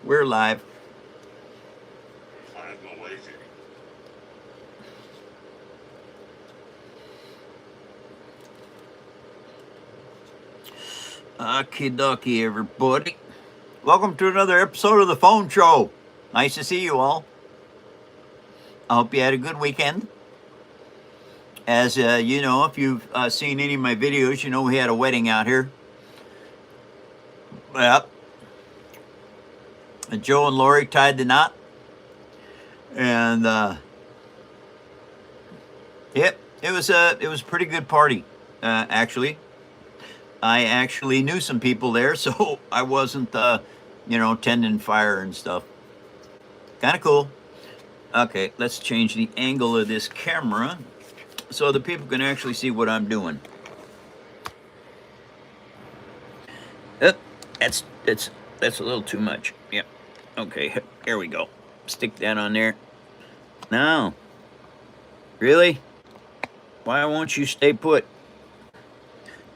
We're live. Okie dokie, everybody. Welcome to another episode of the Phone Show. Nice to see you all. I hope you had a good weekend. As you know, if you've seen any of my videos, you know we had a wedding out here. Yep. Joe and Lori tied the knot. And yep, it was a pretty good party, actually. I actually knew some people there, so I wasn't, tending fire and stuff. Kind of cool. Okay, let's change the angle of this camera so the people can actually see what I'm doing. That's a little too much. Yep. Okay, here we go. Stick that on there. No. Really? Why won't you stay put?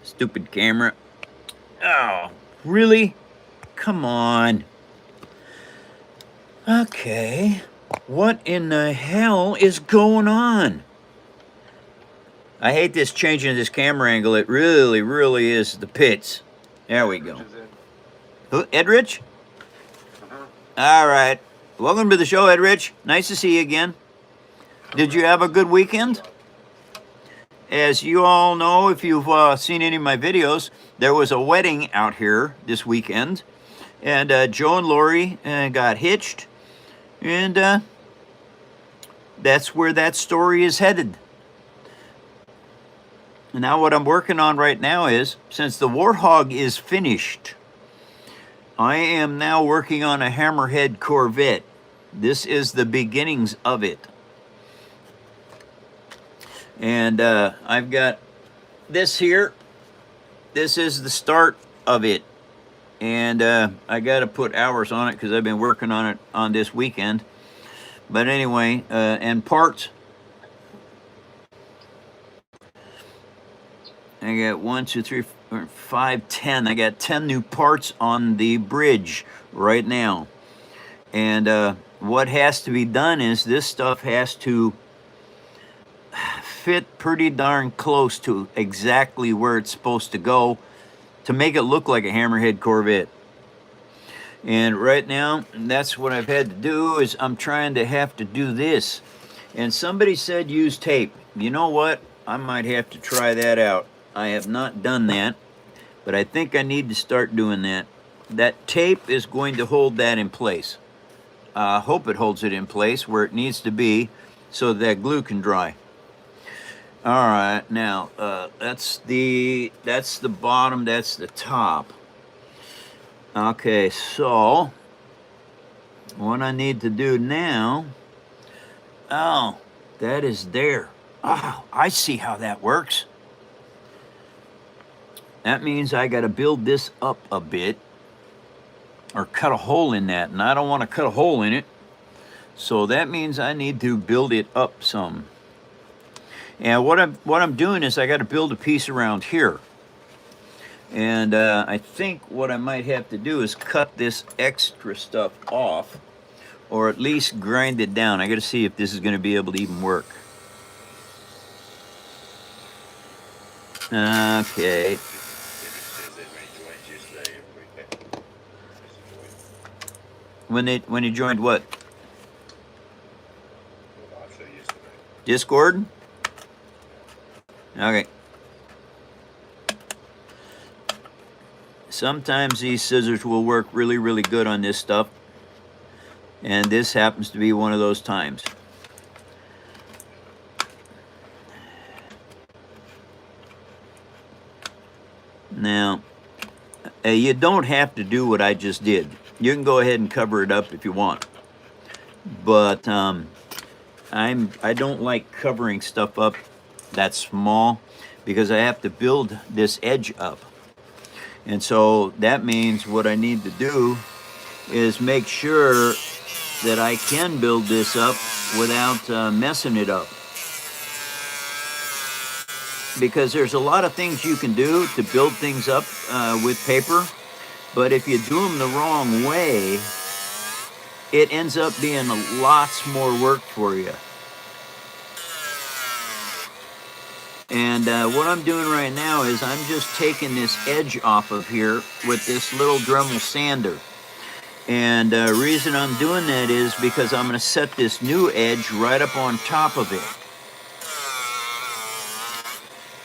Stupid camera. Oh, really? Come on. Okay. What in the hell is going on? I hate this changing this camera angle. It really, really is the pits. There we go. Who, Edrich? All right. Welcome to the show, Edrich. Nice to see you again. Did you have a good weekend? As you all know, if you've seen any of my videos, there was a wedding out here this weekend. And Joe and Lori got hitched. And that's where that story is headed. And now what I'm working on right now is, since the Warthog is finished, I am now working on a Hammerhead Corvette. This is the beginnings of it. And I've got this here. This is the start of it. And I got to put hours on it because I've been working on it on this weekend. But anyway, and parts. I got 1, 2, 3, 4, 5, 10. I got 10 new parts on the bridge right now. And what has to be done is this stuff has to fit pretty darn close to exactly where it's supposed to go to make it look like a Hammerhead Corvette. And right now, that's what I've had to do, is I'm trying to have to do this. And somebody said use tape. You know what? I might have to try that out. I have not done that, but I think I need to start doing that. That tape is going to hold that in place. I hope it holds it in place where it needs to be so that glue can dry. All right, now that's the bottom, that's the top. Okay, so what I need to do now, oh, that is there. Oh, I see how that works. That means I got to build this up a bit or cut a hole in that, and I don't want to cut a hole in it. So that means I need to build it up some. And what I'm doing is I got to build a piece around here. And I think what I might have to do is cut this extra stuff off, or at least grind it down. I got to see if this is going to be able to even work. Okay. When you joined what? Discord? Okay. Sometimes these scissors will work really, really good on this stuff. And this happens to be one of those times. Now, you don't have to do what I just did. You can go ahead and cover it up if you want. But I don't like covering stuff up that small because I have to build this edge up. And so that means what I need to do is make sure that I can build this up without messing it up. Because there's a lot of things you can do to build things up with paper, but if you do them the wrong way, it ends up being lots more work for you. And what I'm doing right now is I'm just taking this edge off of here with this little Dremel sander. And the reason I'm doing that is because I'm going to set this new edge right up on top of it.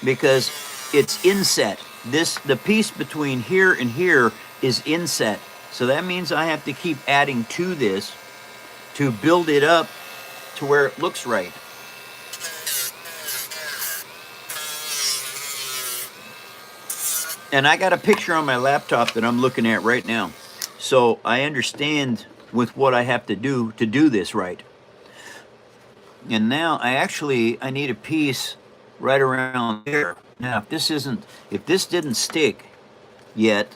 Because it's inset. The piece between here and here is inset. So that means I have to keep adding to this to build it up to where it looks right. And I got a picture on my laptop that I'm looking at right now. So I understand with what I have to do this right. And now I need a piece right around there. Now if this didn't stick yet,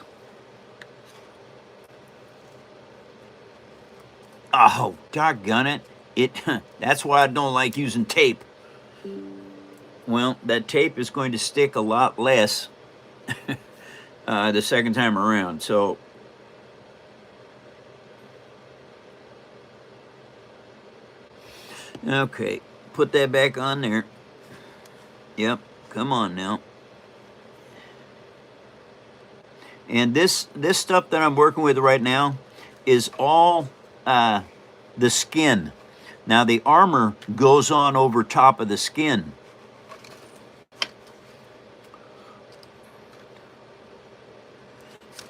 oh, doggone it. That's why I don't like using tape. Well, that tape is going to stick a lot less the second time around. So okay, put that back on there. Yep, come on now. And this stuff that I'm working with right now is all the skin. Now the armor goes on over top of the skin.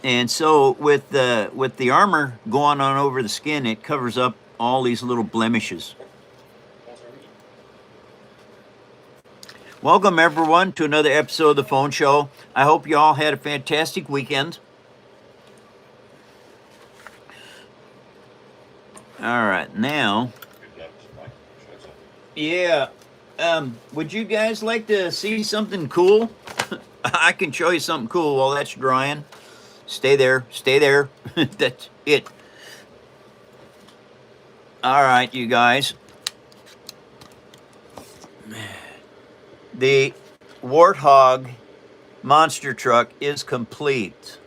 And so with the armor going on over the skin, it covers up all these little blemishes. Welcome everyone to another episode of the Phone Show. I hope you all had a fantastic weekend. All right, now, yeah, would you guys like to see something cool? I can show you something cool while that's drying. Stay there, stay there. That's it. All right, you guys. The Warthog monster truck is complete.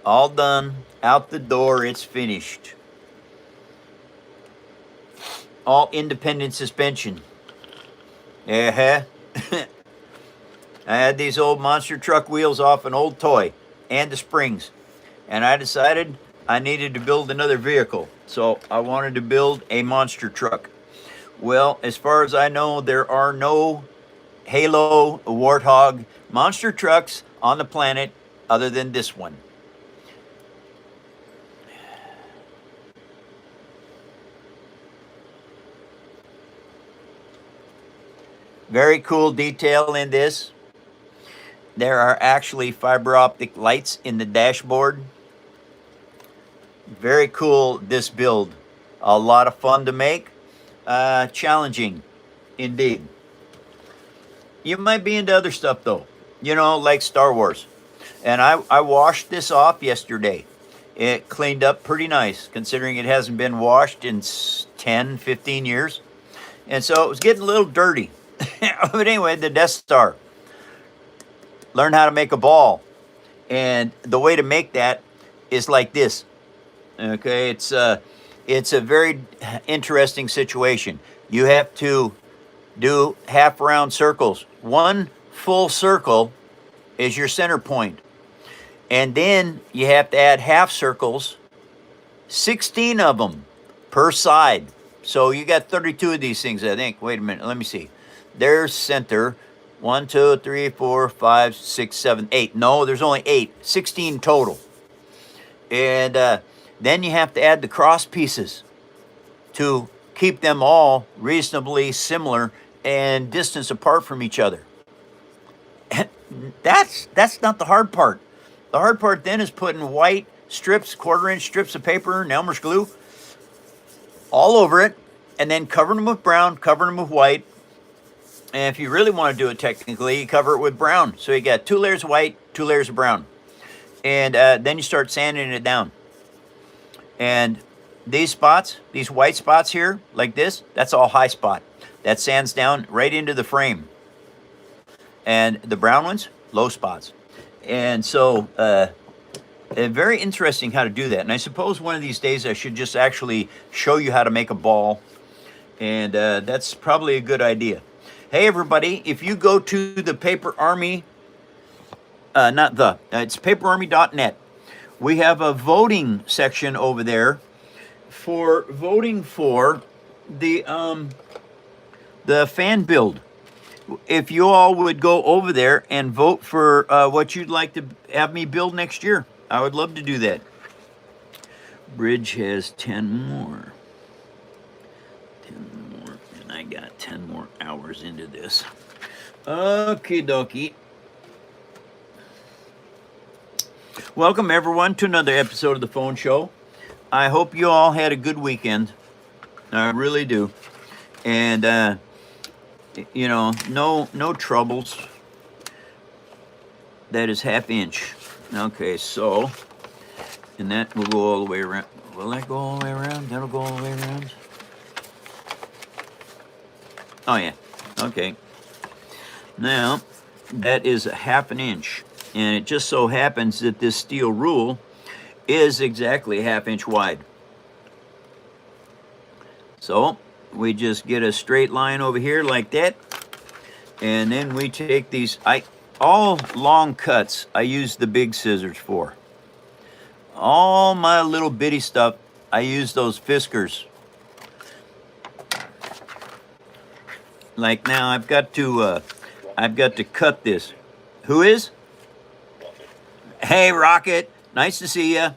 All done, out the door, it's finished. All independent suspension. I had these old monster truck wheels off an old toy and the springs, and I decided I needed to build another vehicle, so I wanted to build a monster truck. Well, as far as I know, there are no Halo Warthog monster trucks on the planet other than this one. Very cool detail in this. There are actually fiber optic lights in the dashboard. Very cool, this build. A lot of fun to make. Challenging, indeed. You might be into other stuff though, you know, like Star Wars. And I washed this off yesterday. It cleaned up pretty nice, considering it hasn't been washed in 10, 15 years. And so it was getting a little dirty. But anyway, the Death Star. Learn how to make a ball. And the way to make that is like this. Okay, it's a very interesting situation. You have to do half round circles. One full circle is your center point. And then you have to add half circles, 16 of them per side. So you got 32 of these things, I think. Wait a minute, let me see. There's center. 1, 2, 3, 4, 5, 6, 7, 8. No, there's only 8. 16 total. And then you have to add the cross pieces to keep them all reasonably similar and distance apart from each other. That's not the hard part. The hard part then is putting white strips, 1/4-inch strips of paper and Elmer's glue all over it, and then covering them with brown, covering them with white. And if you really want to do it technically, you cover it with brown. So you got 2 layers of white, 2 layers of brown. And then you start sanding it down. And these spots, these white spots here, like this, that's all high spot. That sands down right into the frame. And the brown ones, low spots. And so very interesting how to do that. And I suppose one of these days I should just actually show you how to make a ball. And that's probably a good idea. Hey, everybody, if you go to the Paper Army, it's paperarmy.net. We have a voting section over there for voting for the fan build. If you all would go over there and vote for what you'd like to have me build next year, I would love to do that. Bridge has 10 more. 10 more, and I got 10 more hours into this. Okie dokie. Welcome, everyone, to another episode of the Phone Show. I hope you all had a good weekend. I really do. And, you know, no troubles. That is ½ inch. Okay, so, and that will go all the way around. Will that go all the way around? That'll go all the way around? Oh, yeah. Okay. Now, that is ½ inch. And it just so happens that this steel rule is exactly ½ inch wide. So, we just get a straight line over here like that. And then we take these, all long cuts, I use the big scissors for. All my little bitty stuff, I use those Fiskars. Like now, I've got to cut this. Who is? Hey, Rocket. Nice to see you.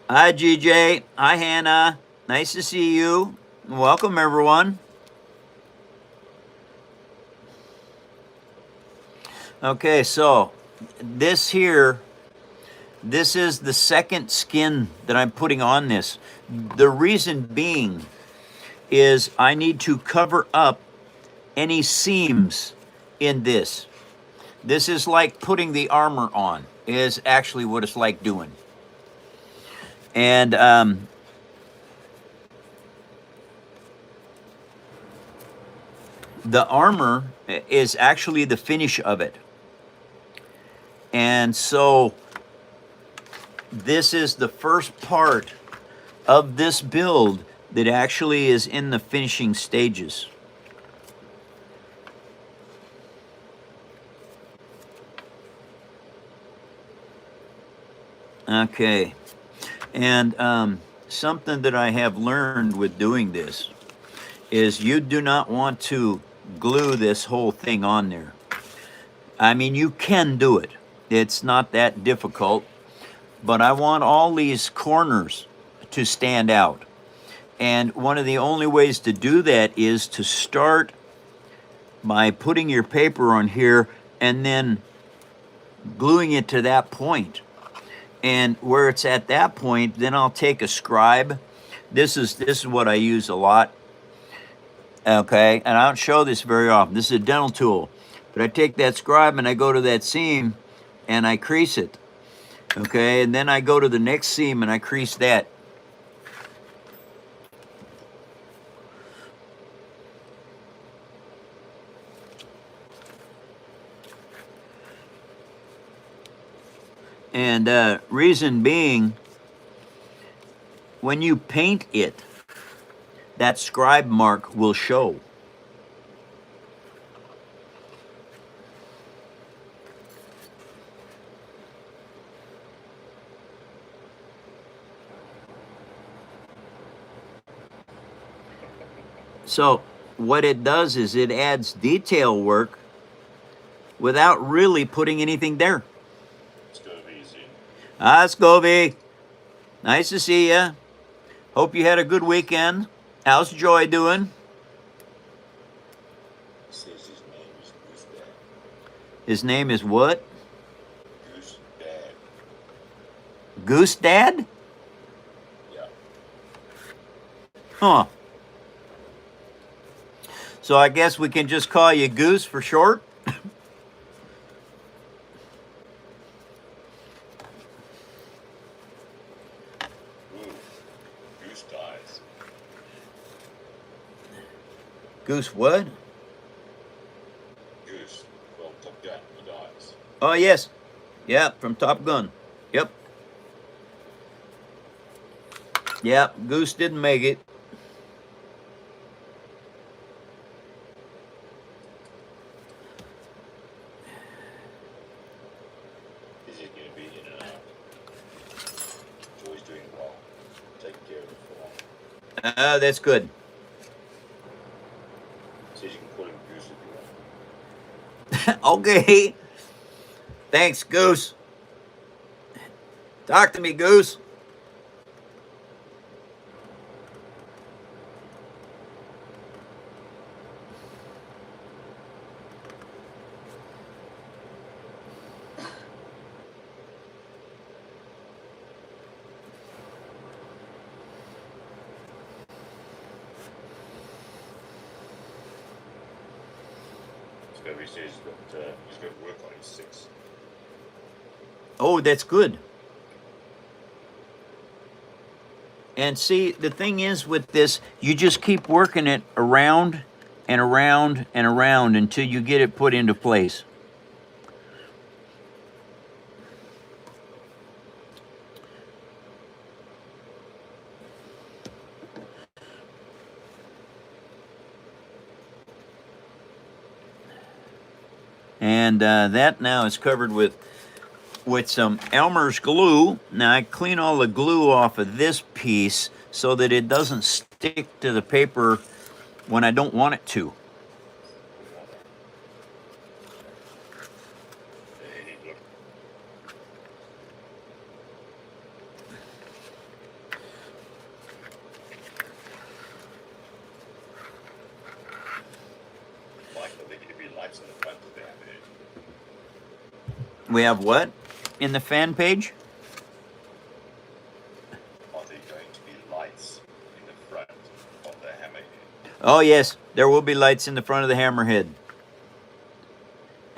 Hi, GJ. Hi, Hannah. Nice to see you. Welcome, everyone. Okay, so this here, this is the second skin that I'm putting on this. The reason being is I need to cover up any seams in this. This is like putting the armor on, is actually what it's like doing. And the armor is actually the finish of it. And so this is the first part of this build that actually is in the finishing stages. Okay. And something that I have learned with doing this is you do not want to glue this whole thing on there. I mean, you can do it. It's not that difficult, but I want all these corners to stand out. And one of the only ways to do that is to start by putting your paper on here and then gluing it to that point. And where it's at that point, then I'll take a scribe. This is what I use a lot. Okay, and I don't show this very often. This is a dental tool. But I take that scribe and I go to that seam and I crease it. Okay, and then I go to the next seam and I crease that. And reason being, when you paint it, that scribe mark will show. So what it does is it adds detail work without really putting anything there. Ah, Scovey. Nice to see you. Hope you had a good weekend. How's Joy doing? His name is what? Goose Dad. Goose Dad? Yeah. Huh. So I guess we can just call you Goose for short? Goose what? Oh, yes. Yeah, from Top Gun. Yep. Yep, Goose didn't make it. Is it going to be in Joy's doing well, taking care of the farm. That's good. Says you can call him Goose if you want. Okay. Thanks, Goose. Talk to me, Goose. He says he's got work on his 6. Oh, that's good. And see, the thing is with this, you just keep working it around and around and around until you get it put into place. And that now is covered with some Elmer's glue. Now I clean all the glue off of this piece so that it doesn't stick to the paper when I don't want it to. We have what in the fan page? Are there going to be lights in the front of the Hammerhead? Oh yes, there will be lights in the front of the Hammerhead.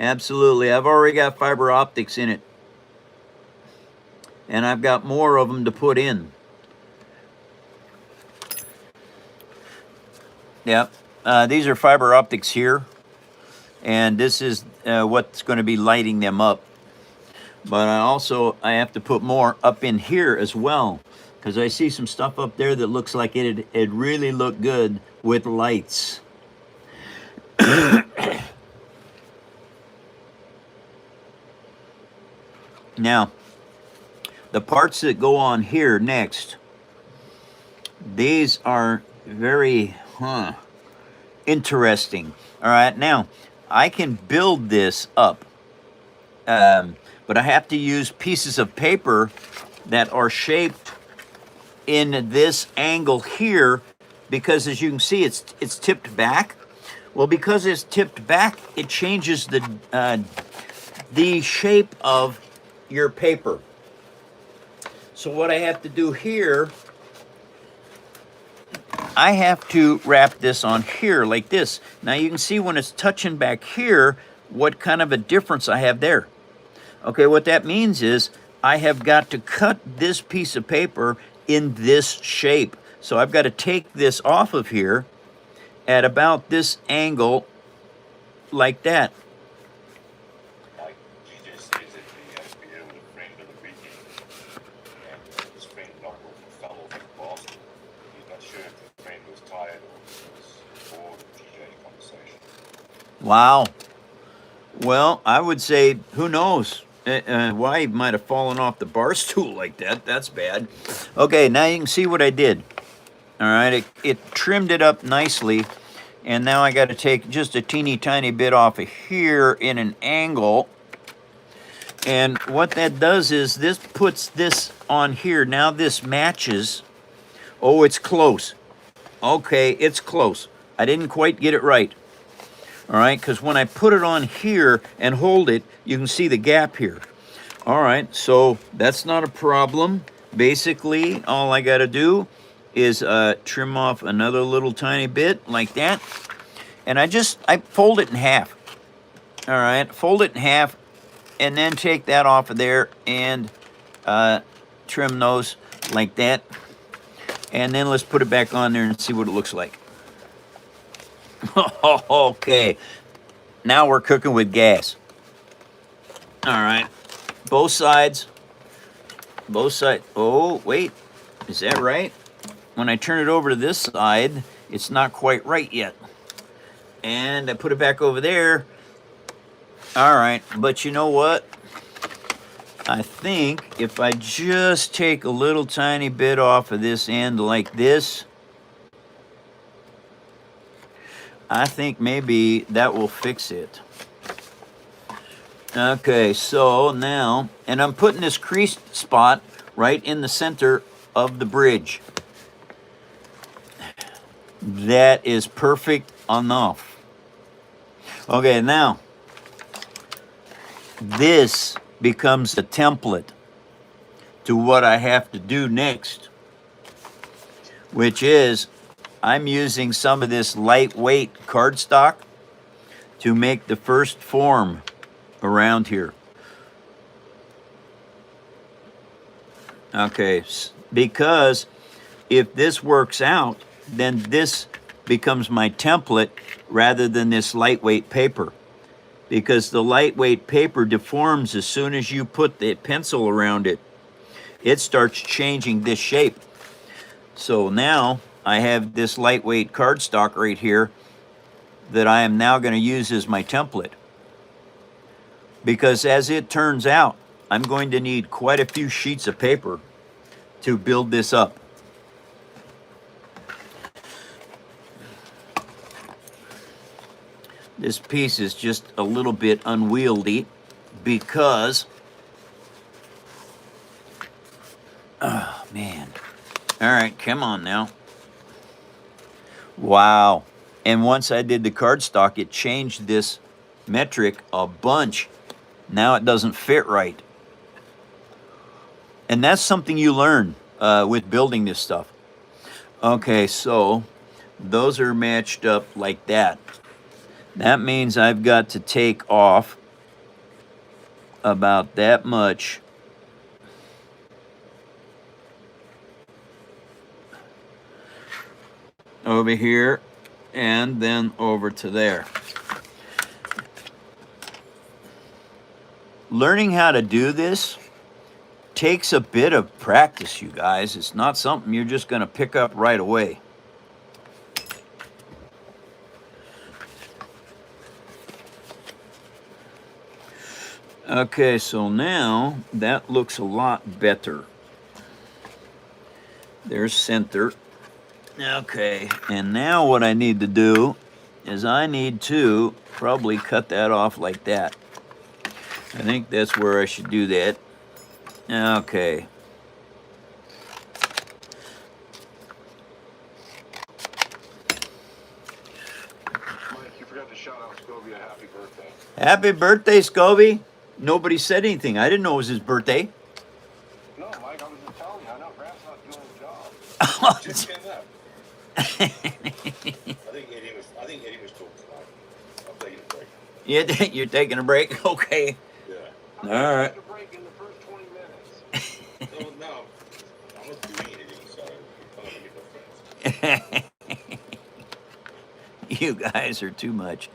Absolutely. I've already got fiber optics in it. And I've got more of them to put in. Yep. These are fiber optics here. And this is what's going to be lighting them up. But I have to put more up in here as well, because I see some stuff up there that looks like it really look good with lights. Now, the parts that go on here next, these are very interesting. All right, now I can build this up. But I have to use pieces of paper that are shaped in this angle here, because as you can see, it's tipped back. Well, because it's tipped back, it changes the shape of your paper. So what I have to do here, I have to wrap this on here like this. Now you can see when it's touching back here, what kind of a difference I have there. Okay, what that means is I have got to cut this piece of paper in this shape. So I've got to take this off of here at about this angle, like that. Like GJ says that he has to be able to frame to the beginning, and his frame knocked off and fell off the basket. He's not sure if the frame was tired or was bored of GJ conversation. Wow. Well, I would say, who knows? Why he might have fallen off the bar stool like that. That's bad. Okay, now you can see what I did. All right, it trimmed it up nicely. And now I got to take just a teeny tiny bit off of here in an angle. And what that does is this puts this on here. Now this matches. Oh, it's close. Okay, it's close. I didn't quite get it right. All right, because when I put it on here and hold it, you can see the gap here. All right, so that's not a problem. Basically, all I got to do is trim off another little tiny bit like that. And I fold it in half. All right, fold it in half and then take that off of there and trim those like that. And then let's put it back on there and see what it looks like. Okay, now we're cooking with gas. All right, both sides. Both sides. Oh, wait, is that right? When I turn it over to this side, it's not quite right yet. And I put it back over there. All right, but you know what? I think if I just take a little tiny bit off of this end like this, I think maybe that will fix it. Okay, so now, and I'm putting this crease spot right in the center of the bridge. That is perfect enough. Okay, now, this becomes a template to what I have to do next, which is I'm using some of this lightweight cardstock to make the first form around here. Okay, because if this works out, then this becomes my template rather than this lightweight paper. Because the lightweight paper deforms as soon as you put the pencil around it. It starts changing this shape. So now I have this lightweight cardstock right here that I am now going to use as my template. Because as it turns out, I'm going to need quite a few sheets of paper to build this up. This piece is just a little bit unwieldy because, oh man. All right, come on now. Wow. And once I did the cardstock, it changed this metric a bunch. Now it doesn't fit right. And that's something you learn with building this stuff. Okay, so those are matched up like that. That means I've got to take off about that much over here and then over to there. Learning how to do this takes a bit of practice, you guys. It's not something you're just going to pick up right away. Okay, so now that looks a lot better. There's center. Okay, and now what I need to do is I need to probably cut that off like that. I think that's where I should do that. Okay. Mike, you forgot to shout out Scobie a happy birthday. Happy birthday, Scobie. Nobody said anything. I didn't know it was his birthday. No, Mike, I was just telling you. I know Grant's not doing his job. Just came up. I think Eddie was talking tonight. I'm taking a break. You're taking a break? Okay. Yeah. All right. Take a break in the first 20 minutes. No, I'm not doing anything, so I'm not gonna get no friends. You guys are too much.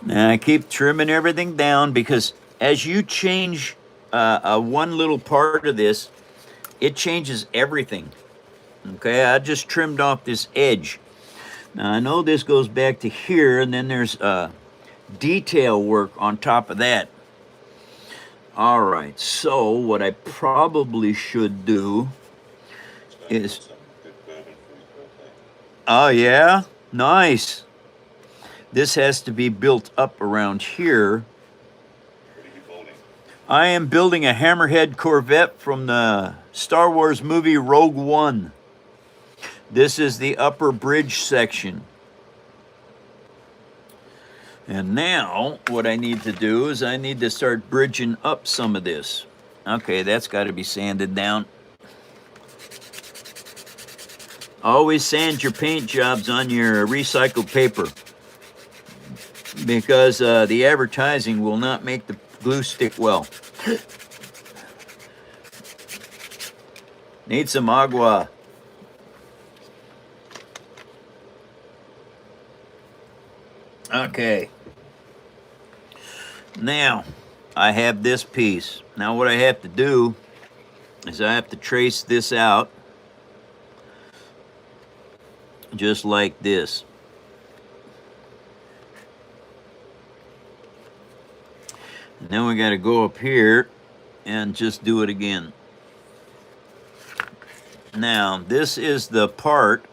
Now I keep trimming everything down because as you change one little part of this, it changes everything. Okay, I just trimmed off this edge. Now I know this goes back to here, and then there's detail work on top of that. All right, so what I probably should do is... Oh yeah? Nice. This has to be built up around here. What are you building? I am building a Hammerhead Corvette from the Star Wars movie Rogue One. This is the upper bridge section. And now what I need to do is I need to start bridging up some of this. Okay, that's got to be sanded down. Always sand your paint jobs on your recycled paper, because the advertising will not make the glue stick well. Need some agua. Okay. Now, I have this piece. Now what I have to do is I have to trace this out just like this. And then we got to go up here and just do it again. Now, this is the part.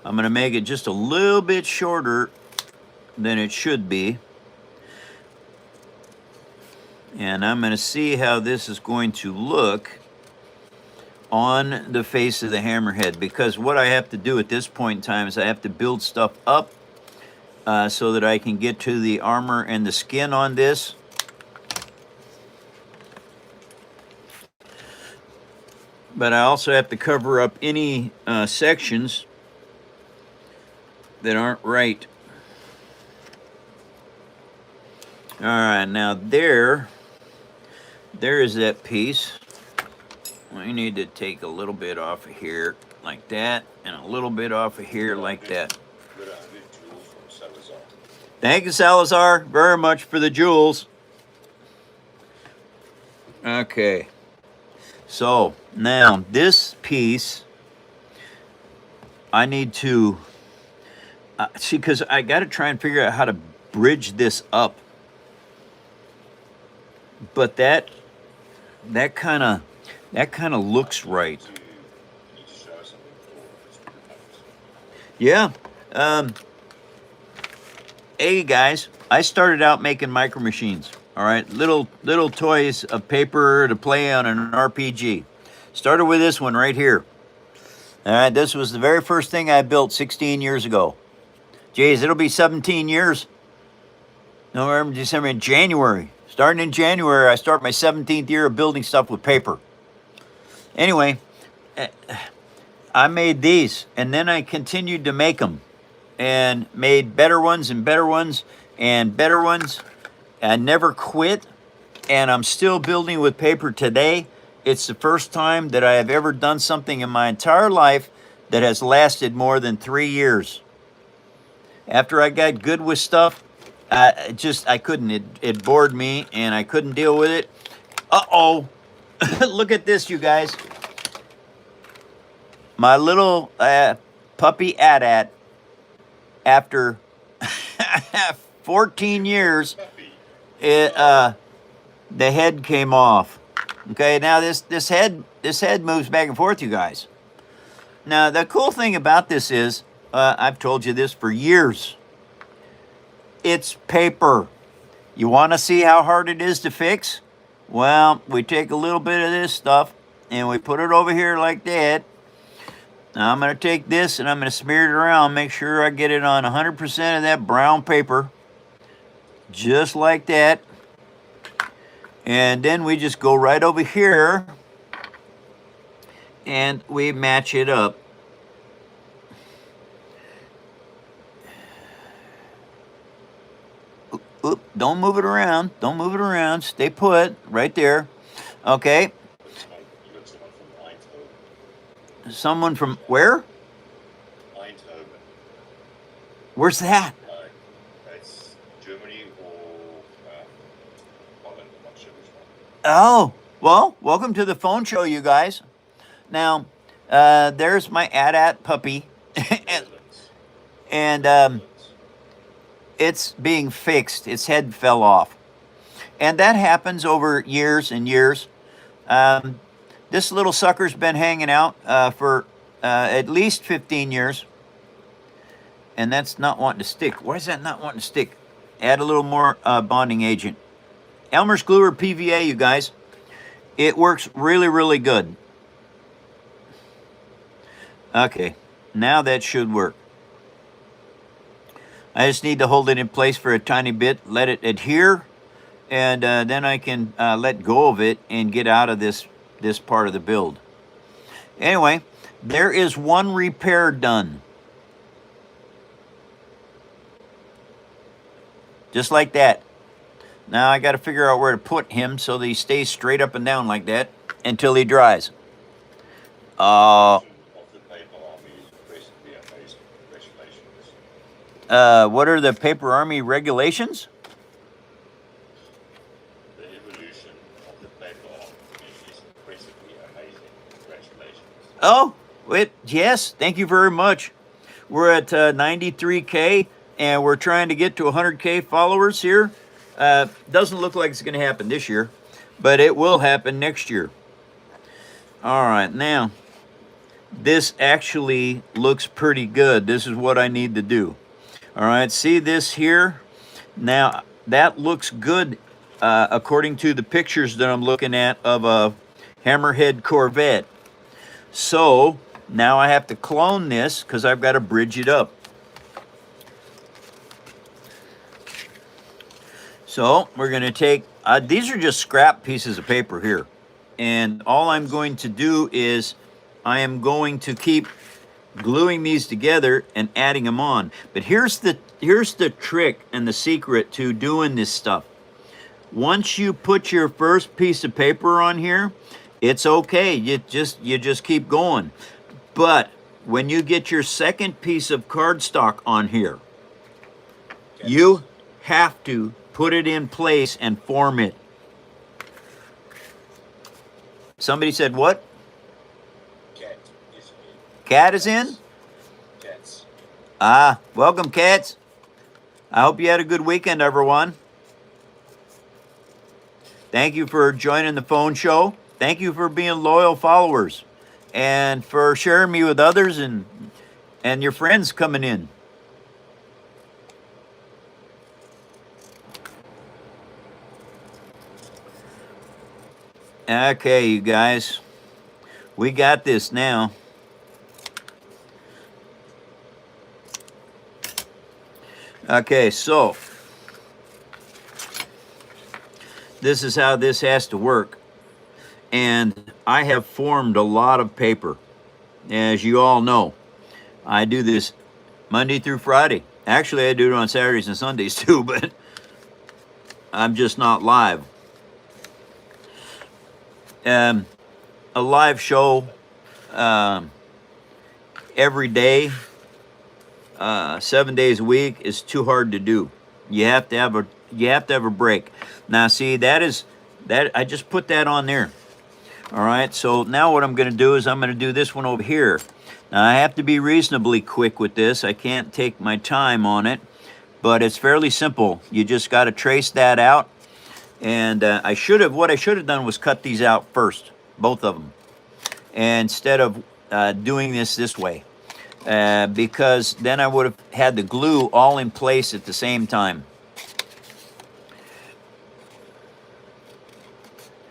I'm going to make it just a little bit shorter than it should be. And I'm going to see how this is going to look on the face of the hammerhead, because what I have to do at this point in time is I have to build stuff up so that I can get to the armor and the skin on this. But I also have to cover up any sections that aren't right. All right, now there is that piece. We need to take a little bit off of here like that, and a little bit off of here like that. Thank you, Salazar, very much for the jewels. Okay. So now this piece, I need to see, because I got to try and figure out how to bridge this up. But that kind of looks right. Yeah. Hey guys, I started out making micro machines. All right, little toys of paper to play on an RPG. Started with this one right here. All right, this was the very first thing I built 16 years ago. Geez, it'll be 17 years. November, December, and January. Starting in January, I start my 17th year of building stuff with paper. Anyway, I made these, and then I continued to make them, and made better ones and better ones and better ones. I never quit, and I'm still building with paper today. It's the first time that I have ever done something in my entire life that has lasted more than 3 years. After I got good with stuff, I couldn't. It bored me, and I couldn't deal with it. Uh-oh. Look at this, you guys. My little puppy AT-AT, after 14 years, the head came off. Okay, now this head moves back and forth, you guys. Now, the cool thing about this is, I've told you this for years, it's paper. You want to see how hard it is to fix? Well, we take a little bit of this stuff and we put it over here like that. Now I'm going to take this and I'm going to smear it around, make sure I get it on 100% of that brown paper, just like that. And then we just go right over here and we match it up. Oop, don't move it around. Don't move it around. Stay put right there. Okay. Someone from where? Eindhoven. Where's that? It's Germany or Holland. I'm not sure which one. Oh, well, welcome to the phone show, you guys. Now, there's my AT-AT puppy. and it's being fixed. Its head fell off. And that happens over years and years. This little sucker's been hanging out for at least 15 years. And that's not wanting to stick. Why is that not wanting to stick? Add a little more bonding agent. Elmer's glue or PVA, you guys. It works really, really good. Okay, now that should work. I just need to hold it in place for a tiny bit, let it adhere, and then I can let go of it and get out of this part of the build. Anyway, there is one repair done. Just like that. Now I got to figure out where to put him so that he stays straight up and down like that until he dries. what are the Paper Army regulations? The evolution of the paper is impressively amazing. Congratulations. Oh, yes, thank you very much. We're at 93K, and we're trying to get to 100K followers here. Doesn't look like it's going to happen this year, but it will happen next year. All right, now, this actually looks pretty good. This is what I need to do. All right, see this here? Now, that looks good according to the pictures that I'm looking at of a Hammerhead Corvette. So, now I have to clone this because I've got to bridge it up. So, we're going to take, these are just scrap pieces of paper here. And all I'm going to do is I am going to keep gluing these together and adding them on. But here's the trick and the secret to doing this stuff. Once you put your first piece of paper on here, it's okay. You just keep going. But when you get your second piece of cardstock on here, you have to put it in place and form it. Somebody said what? Cat is in. Cat is in? Cats. Welcome, cats. I hope you had a good weekend, everyone. Thank you for joining the phone show. Thank you for being loyal followers and for sharing me with others and your friends coming in. Okay, you guys, we got this now. Okay, so this is how this has to work. And I have formed a lot of paper. As you all know, I do this Monday through Friday. Actually, I do it on Saturdays and Sundays too, but I'm just not live. A live show every day, 7 days a week is too hard to do. You have to have a break. Now, see, that I just put that on there. All right. So now what I'm going to do is I'm going to do this one over here. Now I have to be reasonably quick with this. I can't take my time on it, but it's fairly simple. You just got to trace that out. And what I should have done was cut these out first, both of them, instead of doing this way, because then I would have had the glue all in place at the same time.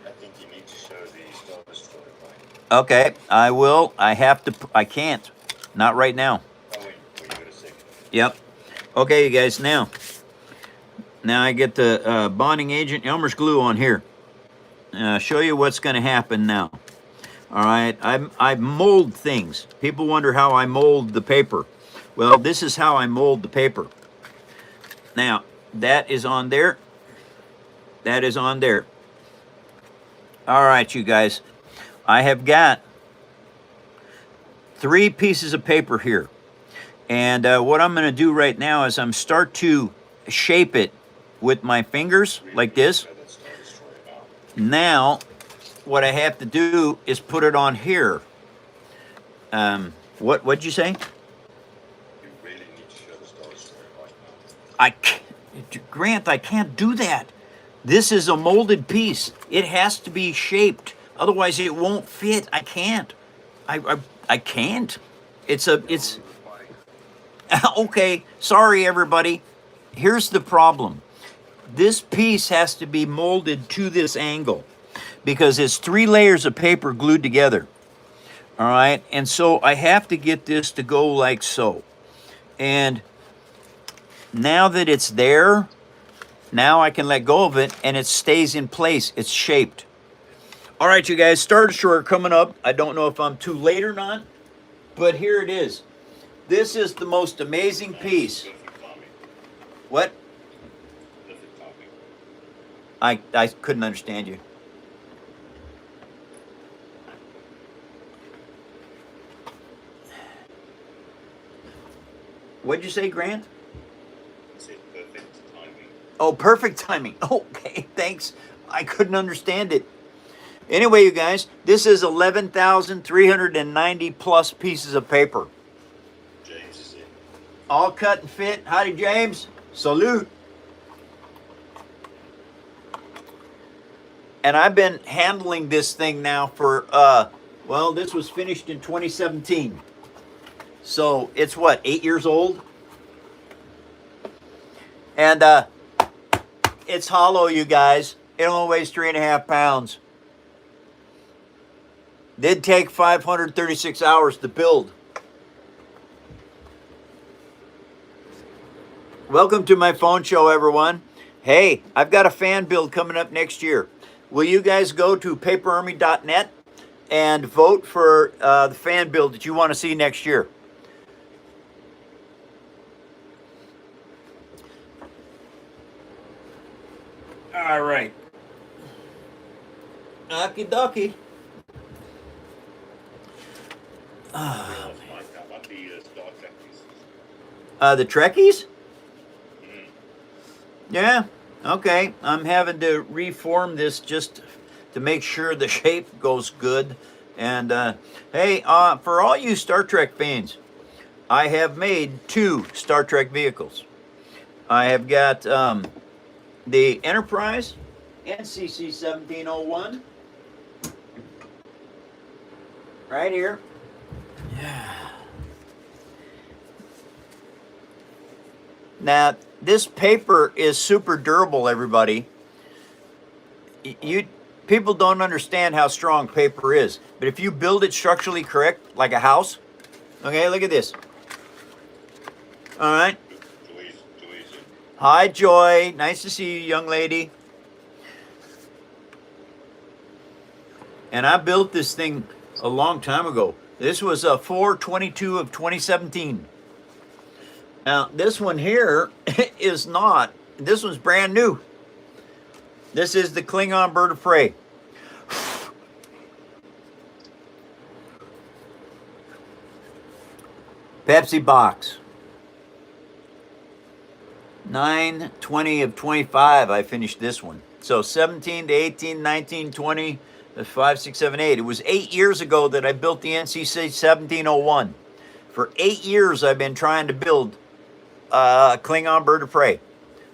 I think you need to show the Star Destroyer line. Okay, I will. I can't. Not right now. Oh, wait a second. Yep. Okay, you guys, now I get the bonding agent Elmer's glue on here. Show you what's going to happen now. All right, I mold things. People wonder how I mold the paper. Well, this is how I mold the paper. Now, that is on there. That is on there. All right, you guys. I have got 3 pieces of paper here. And what I'm going to do right now is I'm start to shape it with my fingers like this. Now, what I have to do is put it on here. What'd you say? You really need to show the Star Destroyer right now. Grant, I can't do that. This is a molded piece. It has to be shaped. Otherwise, it won't fit. I can't. I can't. It's okay. Sorry, everybody. Here's the problem. This piece has to be molded to this angle because it's 3 layers of paper glued together. All right. And so I have to get this to go like so. And now that it's there, now I can let go of it and it stays in place. It's shaped. All right, you guys, Star Destroyer coming up. I don't know if I'm too late or not, but here it is. This is the most amazing piece. What? I couldn't understand you. What'd you say, Grant? Oh, perfect timing. Okay, thanks. I couldn't understand it. Anyway, you guys, this is 11,390 plus pieces of paper. James is in. All cut and fit. Howdy, James. Salute. And I've been handling this thing now for, well, this was finished in 2017. So it's what, 8 years old? And it's hollow, you guys. It only weighs 3.5 pounds. Did take 536 hours to build. Welcome to my phone show, everyone. Hey, I've got a fan build coming up next year. Will you guys go to paperarmy.net and vote for the fan build that you want to see next year? All right. Okie dokie. The Trekkies? Yeah, okay. I'm having to reform this just to make sure the shape goes good. And hey, for all you Star Trek fans, I have made 2 Star Trek vehicles. I have got the Enterprise NCC 1701 right here. Yeah. Now, this paper is super durable, everybody. People don't understand how strong paper is, but if you build it structurally correct, like a house, okay, look at this. All right. Hi, Joy. Nice to see you, young lady. And I built this thing a long time ago. This was a 4/22 of 2017. Now, this one here is not. This one's brand new. This is the Klingon bird of prey. Pepsi box. 9/20 of 25, I finished this one. So 17 to 18, 19, 20, 5, 6, 7, 8. It was 8 years ago that I built the NCC 1701. For 8 years, I've been trying to build a Klingon bird of prey.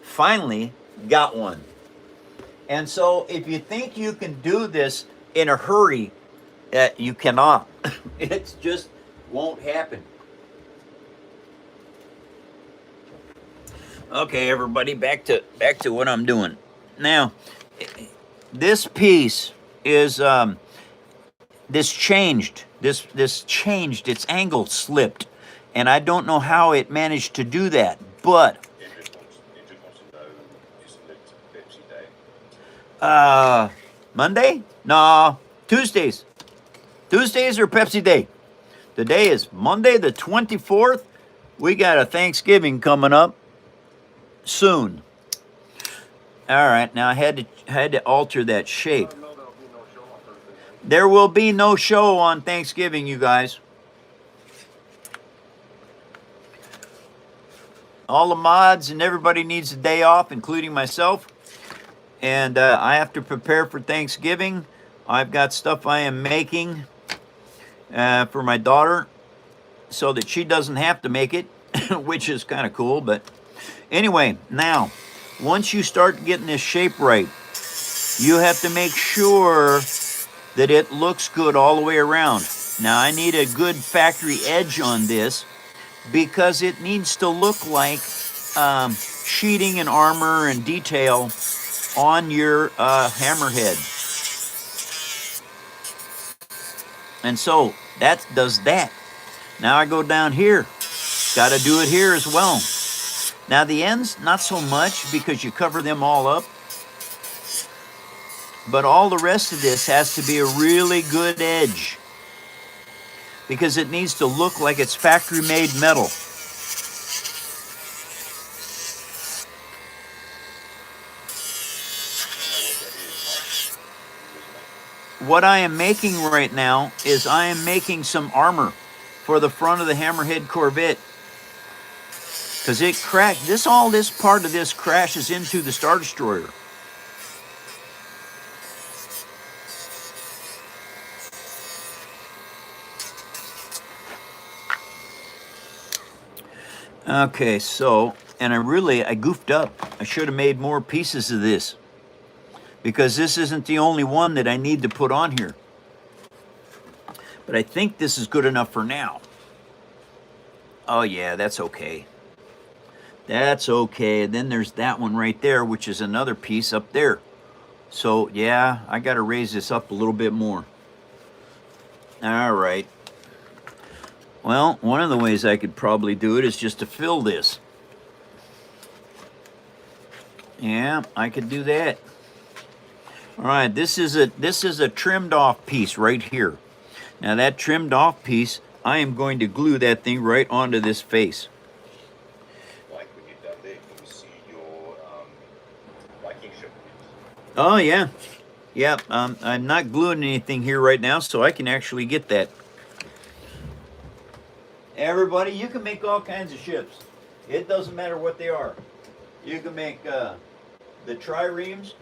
Finally, got one. And so if you think you can do this in a hurry, you cannot. It just won't happen. Okay, everybody, back to what I'm doing. Now, this piece is this changed. This changed. Its angle slipped, and I don't know how it managed to do that. But Monday? No, Tuesdays. Tuesdays are Pepsi Day. Today is Monday the 24th. We got a Thanksgiving coming up soon. All right, now I had to alter that shape. There will be no show on Thanksgiving, you guys. All the mods and everybody needs a day off, including myself. And I have to prepare for Thanksgiving. I've got stuff I am making for my daughter so that she doesn't have to make it, which is kind of cool. But anyway, now, once you start getting this shape right, you have to make sure that it looks good all the way around. Now, I need a good factory edge on this because it needs to look like sheeting and armor and detail on your Hammerhead. And so that does that. Now I go down here. Got to do it here as well. Now the ends, not so much because you cover them all up. But all the rest of this has to be a really good edge because it needs to look like it's factory-made metal. What I am making right now is I am making some armor for the front of the Hammerhead Corvette. because it cracked. All this part of this crashes into the Star Destroyer. Okay, so, and I goofed up. I should have made more pieces of this, because this isn't the only one that I need to put on here. But I think this is good enough for now. Oh yeah, that's okay. That's okay. And then there's that one right there, which is another piece up there. So yeah, I got to raise this up a little bit more. All right. Well, one of the ways I could probably do it is just to fill this. Yeah, I could do that. All right, this is a trimmed off piece right here. Now that trimmed off piece, I am going to glue that thing right onto this face. Like when you're done there, can you see your Viking ship? Oh yeah, yeah. I'm not gluing anything here right now, so I can actually get that. Everybody, you can make all kinds of ships. It doesn't matter what they are. You can make the triremes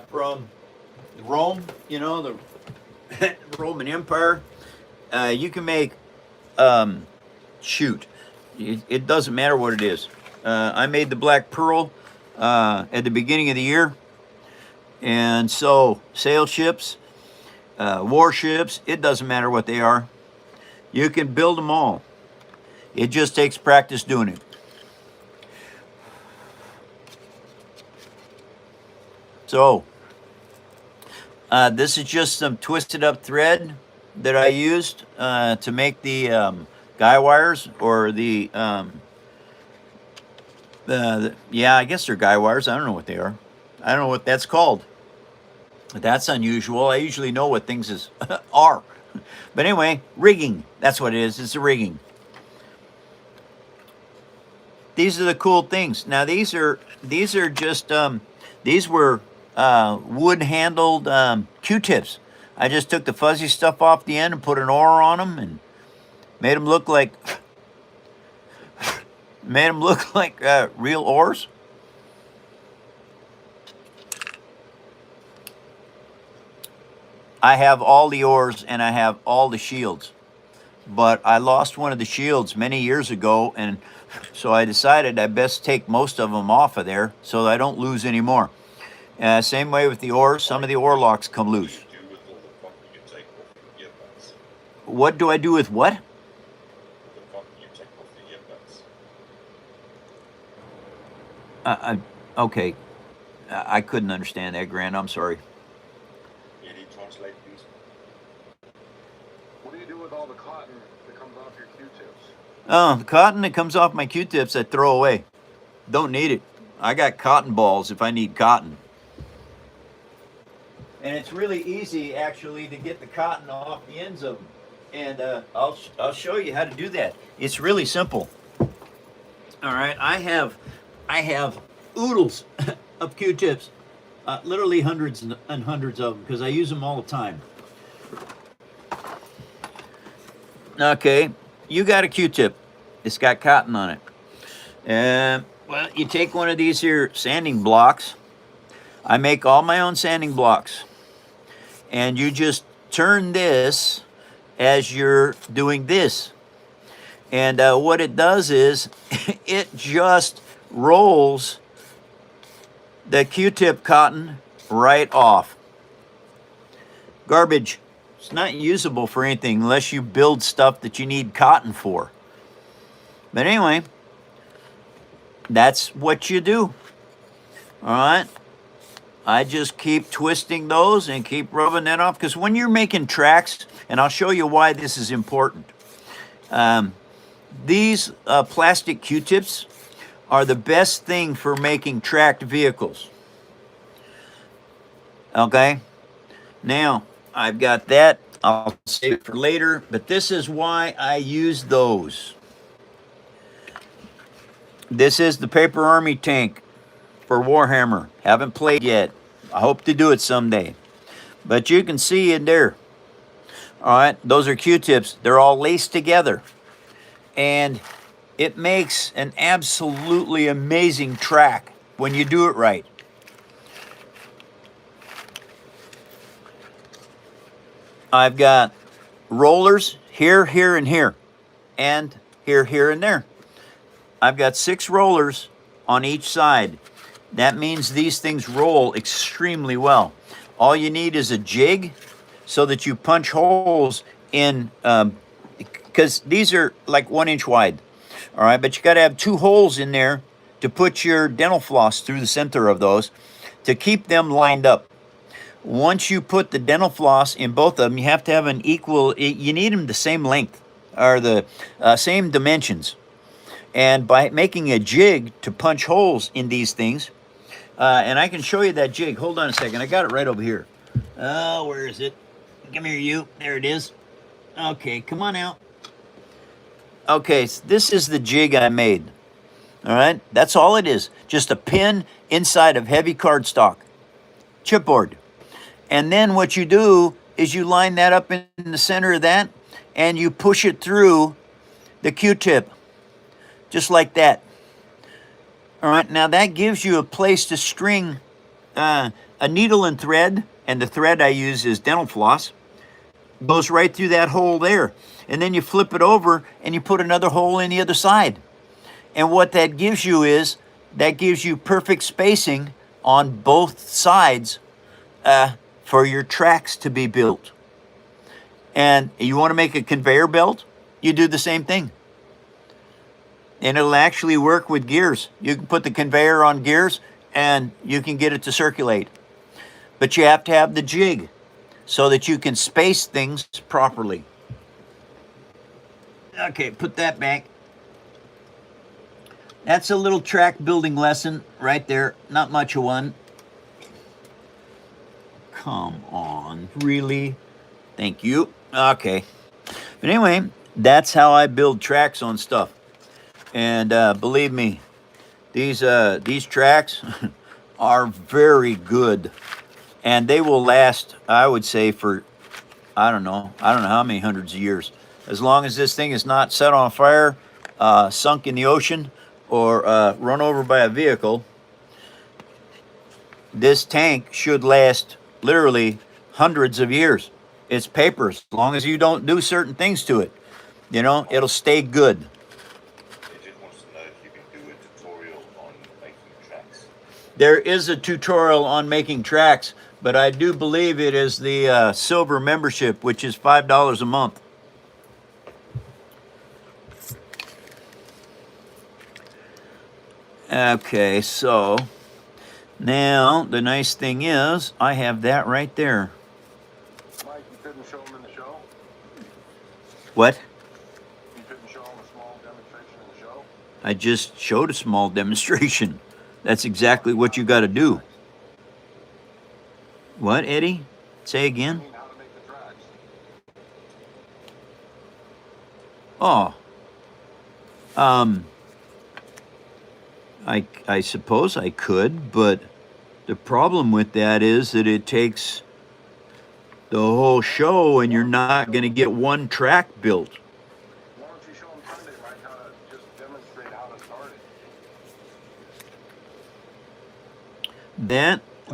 from Rome, you know, the Roman Empire. You can make, shoot, it doesn't matter what it is. I made the Black Pearl at the beginning of the year. And so, sail ships, warships, it doesn't matter what they are. You can build them all. It just takes practice doing it. So, this is just some twisted up thread that I used to make the guy wires, or yeah, I guess they're guy wires. I don't know what they are. I don't know what that's called. That's unusual. I usually know what things are. But anyway, rigging. That's what it is. It's a rigging. These are the cool things. Now these are just these were wood-handled Q-tips. I just took the fuzzy stuff off the end and put an oar on them and made them look like real oars. I have all the oars and I have all the shields, but I lost one of the shields many years ago, and so I decided I best take most of them off of there so that I don't lose any more. Same way with the oars. Some of the oar locks come loose. What do I do with what? Okay. I couldn't understand that, Grant. I'm sorry. What do you do with all the cotton that comes off your Q-tips? Oh, the cotton that comes off my Q-tips I throw away. Don't need it. I got cotton balls if I need cotton. And it's really easy, actually, to get the cotton off the ends of them. And I'll show you how to do that. It's really simple. All right, I have oodles of Q-tips, literally hundreds and hundreds of them, because I use them all the time. Okay, you got a Q-tip. It's got cotton on it. Well, you take one of these here sanding blocks. I make all my own sanding blocks. And you just turn this as you're doing this. And what it does is it just rolls the Q-tip cotton right off. Garbage. It's not usable for anything unless you build stuff that you need cotton for. But anyway, that's what you do. All right. I just keep twisting those and keep rubbing that off, because when you're making tracks, and I'll show you why this is important. These plastic Q-tips are the best thing for making tracked vehicles. Okay? Now, I've got that. I'll save it for later, but this is why I use those. This is the Paper Army tank for Warhammer. Haven't played yet. I hope to do it someday. But you can see in there. All right, those are Q-tips. They're all laced together. And it makes an absolutely amazing track when you do it right. I've got rollers here, here, and here, and here, here, and there. I've got 6 rollers on each side. That means these things roll extremely well. All you need is a jig so that you punch holes in, because these are like 1 inch wide. All right, but you got to have 2 holes in there to put your dental floss through the center of those to keep them lined up. Once you put the dental floss in both of them, you have to have an equal, you need them the same length or the same dimensions. And by making a jig to punch holes in these things, and I can show you that jig. Hold on a second. I got it right over here. Oh, where is it? Come here, you. There it is. Okay, come on out. Okay, so this is the jig I made. All right, that's all it is. Just a pin inside of heavy cardstock, chipboard. And then what you do is you line that up in the center of that and you push it through the Q-tip, just like that. All right, now that gives you a place to string a needle and thread, and the thread I use is dental floss. Goes right through that hole there. And then you flip it over and you put another hole in the other side. And what that gives you is, that gives you perfect spacing on both sides for your tracks to be built. And you want to make a conveyor belt, you do the same thing. And it'll actually work with gears. You can put the conveyor on gears and you can get it to circulate. But you have to have the jig so that you can space things properly. Okay, put that back. That's a little track building lesson right there. Not much of one. Come on, really? Thank you. Okay. But anyway, that's how I build tracks on stuff. And believe me, these tracks are very good. And they will last, I would say, for, I don't know how many hundreds of years. As long as this thing is not set on fire, sunk in the ocean, or run over by a vehicle, this tank should last literally hundreds of years. It's paper. As long as you don't do certain things to it, you know, it'll stay good. It just wants to know if you can do a tutorial on making tracks. There is a tutorial on making tracks, but I do believe it is the silver membership, which is $5 a month. Okay, so now the nice thing is I have that right there. Mike, you couldn't show them in the show? What? You couldn't show them a small demonstration in the show? I just showed a small demonstration. That's exactly what you got to do. What, Eddie? Say I again? mean, how to make the tracks. Oh. I suppose I could, but the problem with that is that it takes the whole show and you're not going to get one track built. Why don't you show them Sunday, Mike, how to just demonstrate how to start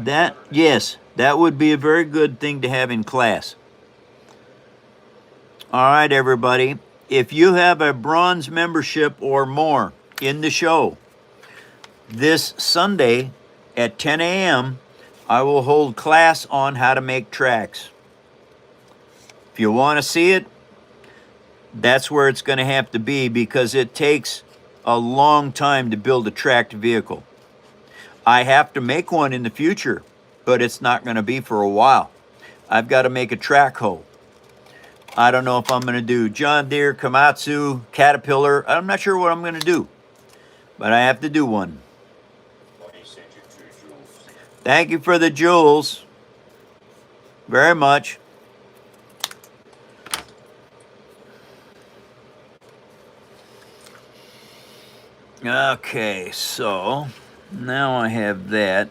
it? Yes, that would be a very good thing to have in class. All right, everybody. If you have a bronze membership or more in the show, this Sunday at 10 a.m., I will hold class on how to make tracks. If you want to see it, that's where it's going to have to be, because it takes a long time to build a tracked vehicle. I have to make one in the future, but it's not going to be for a while. I've got to make a track hoe. I don't know if I'm going to do John Deere, Komatsu, Caterpillar. I'm not sure what I'm going to do, but I have to do one. Thank you for the jewels. Very much. Okay, so now I have that.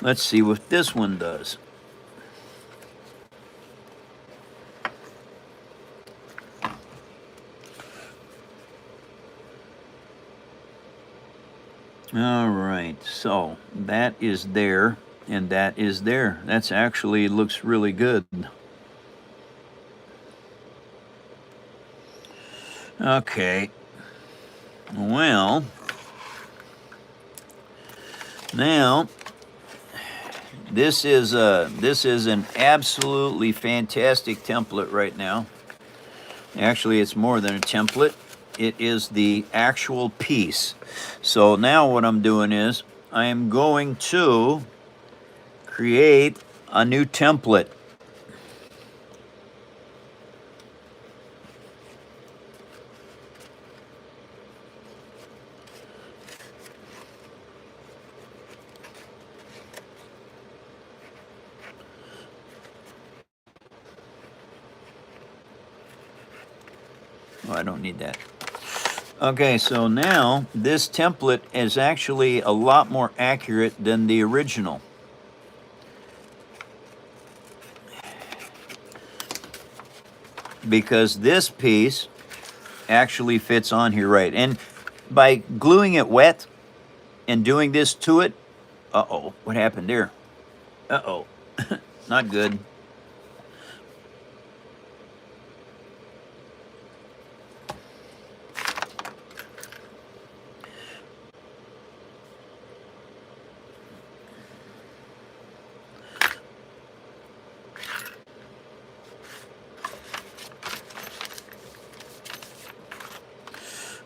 Let's see what this one does. All right, so that is there, and that is there. That's actually looks really good. Okay, well, now this is an absolutely fantastic template right now. Actually, it's more than a template. It is the actual piece. So now what I'm doing is I am going to create a new template. Oh, I don't need that. Okay, so now this template is actually a lot more accurate than the original. Because this piece actually fits on here right. And by gluing it wet and doing this to it, uh-oh, what happened there? Uh-oh, not good.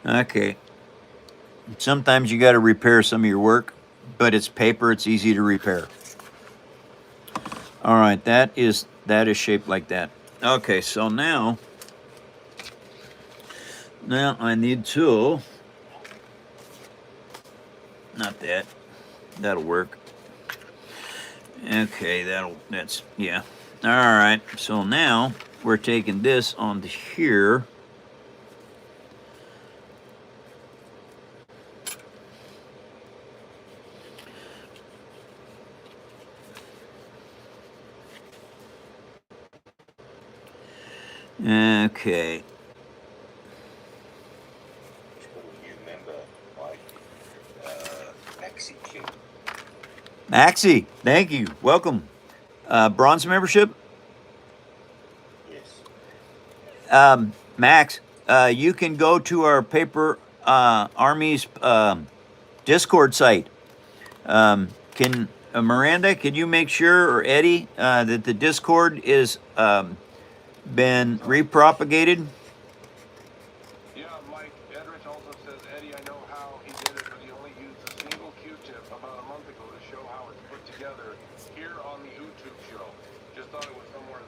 Okay, sometimes you got to repair some of your work, but it's paper, it's easy to repair. All right, that is shaped like that. Okay, so now I need to, not that, that'll work. Okay, that's, yeah. All right, so now we're taking this onto here. Okay. Just got a new member, Mike. Maxi King. Maxie, thank you. Welcome. Bronze membership? Yes. Max, you can go to our Paper Army's Discord site. Can Miranda, can you make sure, or Eddie, that the Discord is been repropagated? Yeah, Mike, Edrich also says, Eddie, I know how he did it, but he only used a single Q-tip about a month ago to show how it's put together here on the YouTube show. Just thought it was somewhere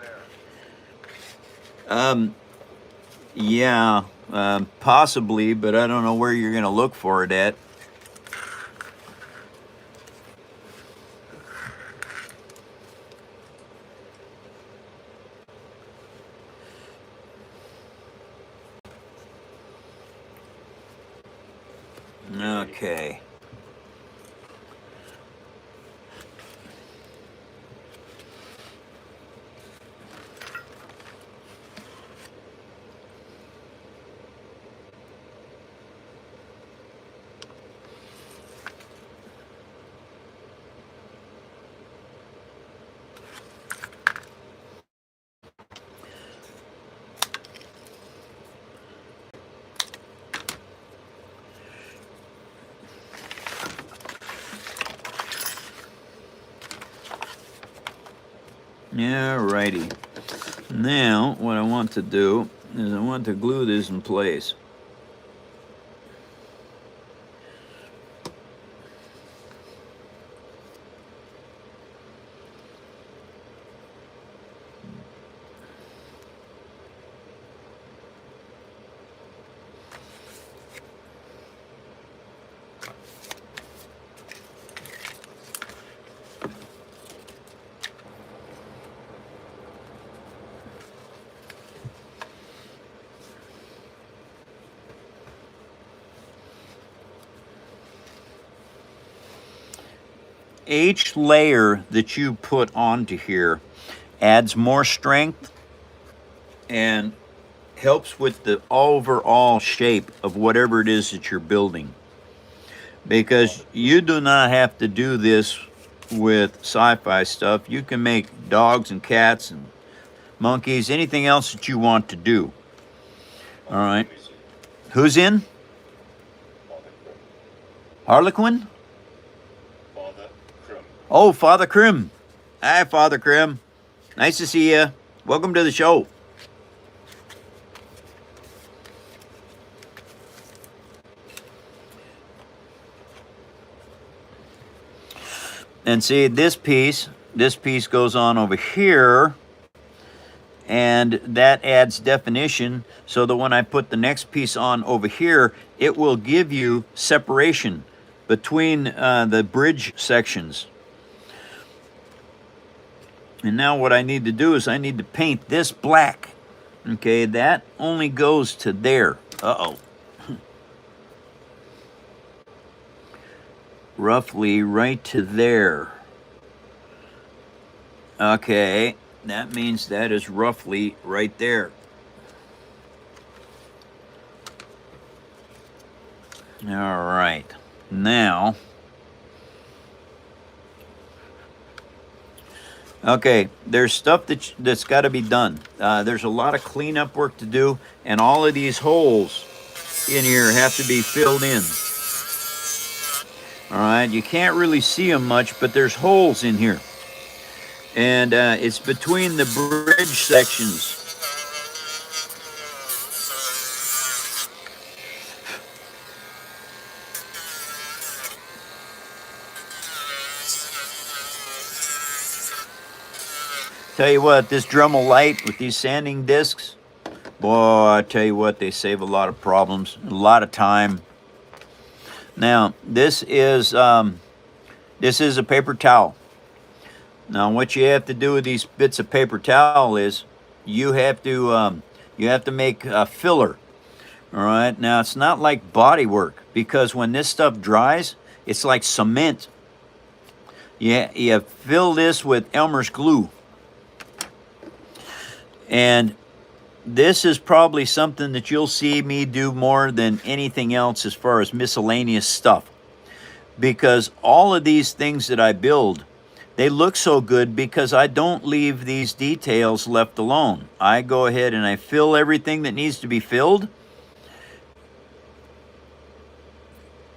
there. Yeah, possibly, but I don't know where you're going to look for it at. Okay. Yeah, righty. Now, what I want to do is I want to glue this in place. Each layer that you put onto here adds more strength and helps with the overall shape of whatever it is that you're building. because you do not have to do this with sci-fi stuff. You can make dogs and cats and monkeys, anything else that you want to do. All right. Who's in? Harlequin? Father Crum. Oh, Father Krim. Hi, Father Krim. Nice to see you. Welcome to the show. And see, this piece goes on over here, and that adds definition so that when I put the next piece on over here, it will give you separation between the bridge sections. And now what I need to do is I need to paint this black. Okay, that only goes to there. Uh-oh. Roughly right to there. Okay, that means that is roughly right there. All right, now, okay, there's stuff that's got to be done. There's a lot of cleanup work to do, and all of these holes in here have to be filled in. All right, you can't really see them much, but there's holes in here. And it's between the bridge sections. Tell you what, this Dremel light with these sanding discs, boy, I tell you what, they save a lot of problems, a lot of time. Now, this is a paper towel. Now, what you have to do with these bits of paper towel is you have to make a filler. All right. Now, it's not like body work, because when this stuff dries, it's like cement. You fill this with Elmer's glue. And this is probably something that you'll see me do more than anything else as far as miscellaneous stuff. Because all of these things that I build, they look so good because I don't leave these details left alone. I go ahead and I fill everything that needs to be filled.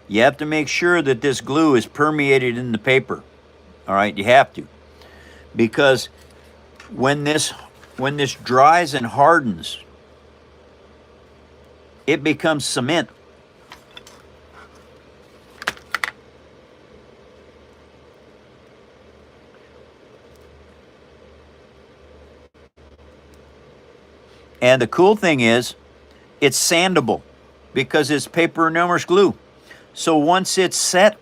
You have to make sure that this glue is permeated in the paper. All right, you have to. Because when this dries and hardens, it becomes cement. And the cool thing is, it's sandable because it's paper and Elmer's glue. So once it's set,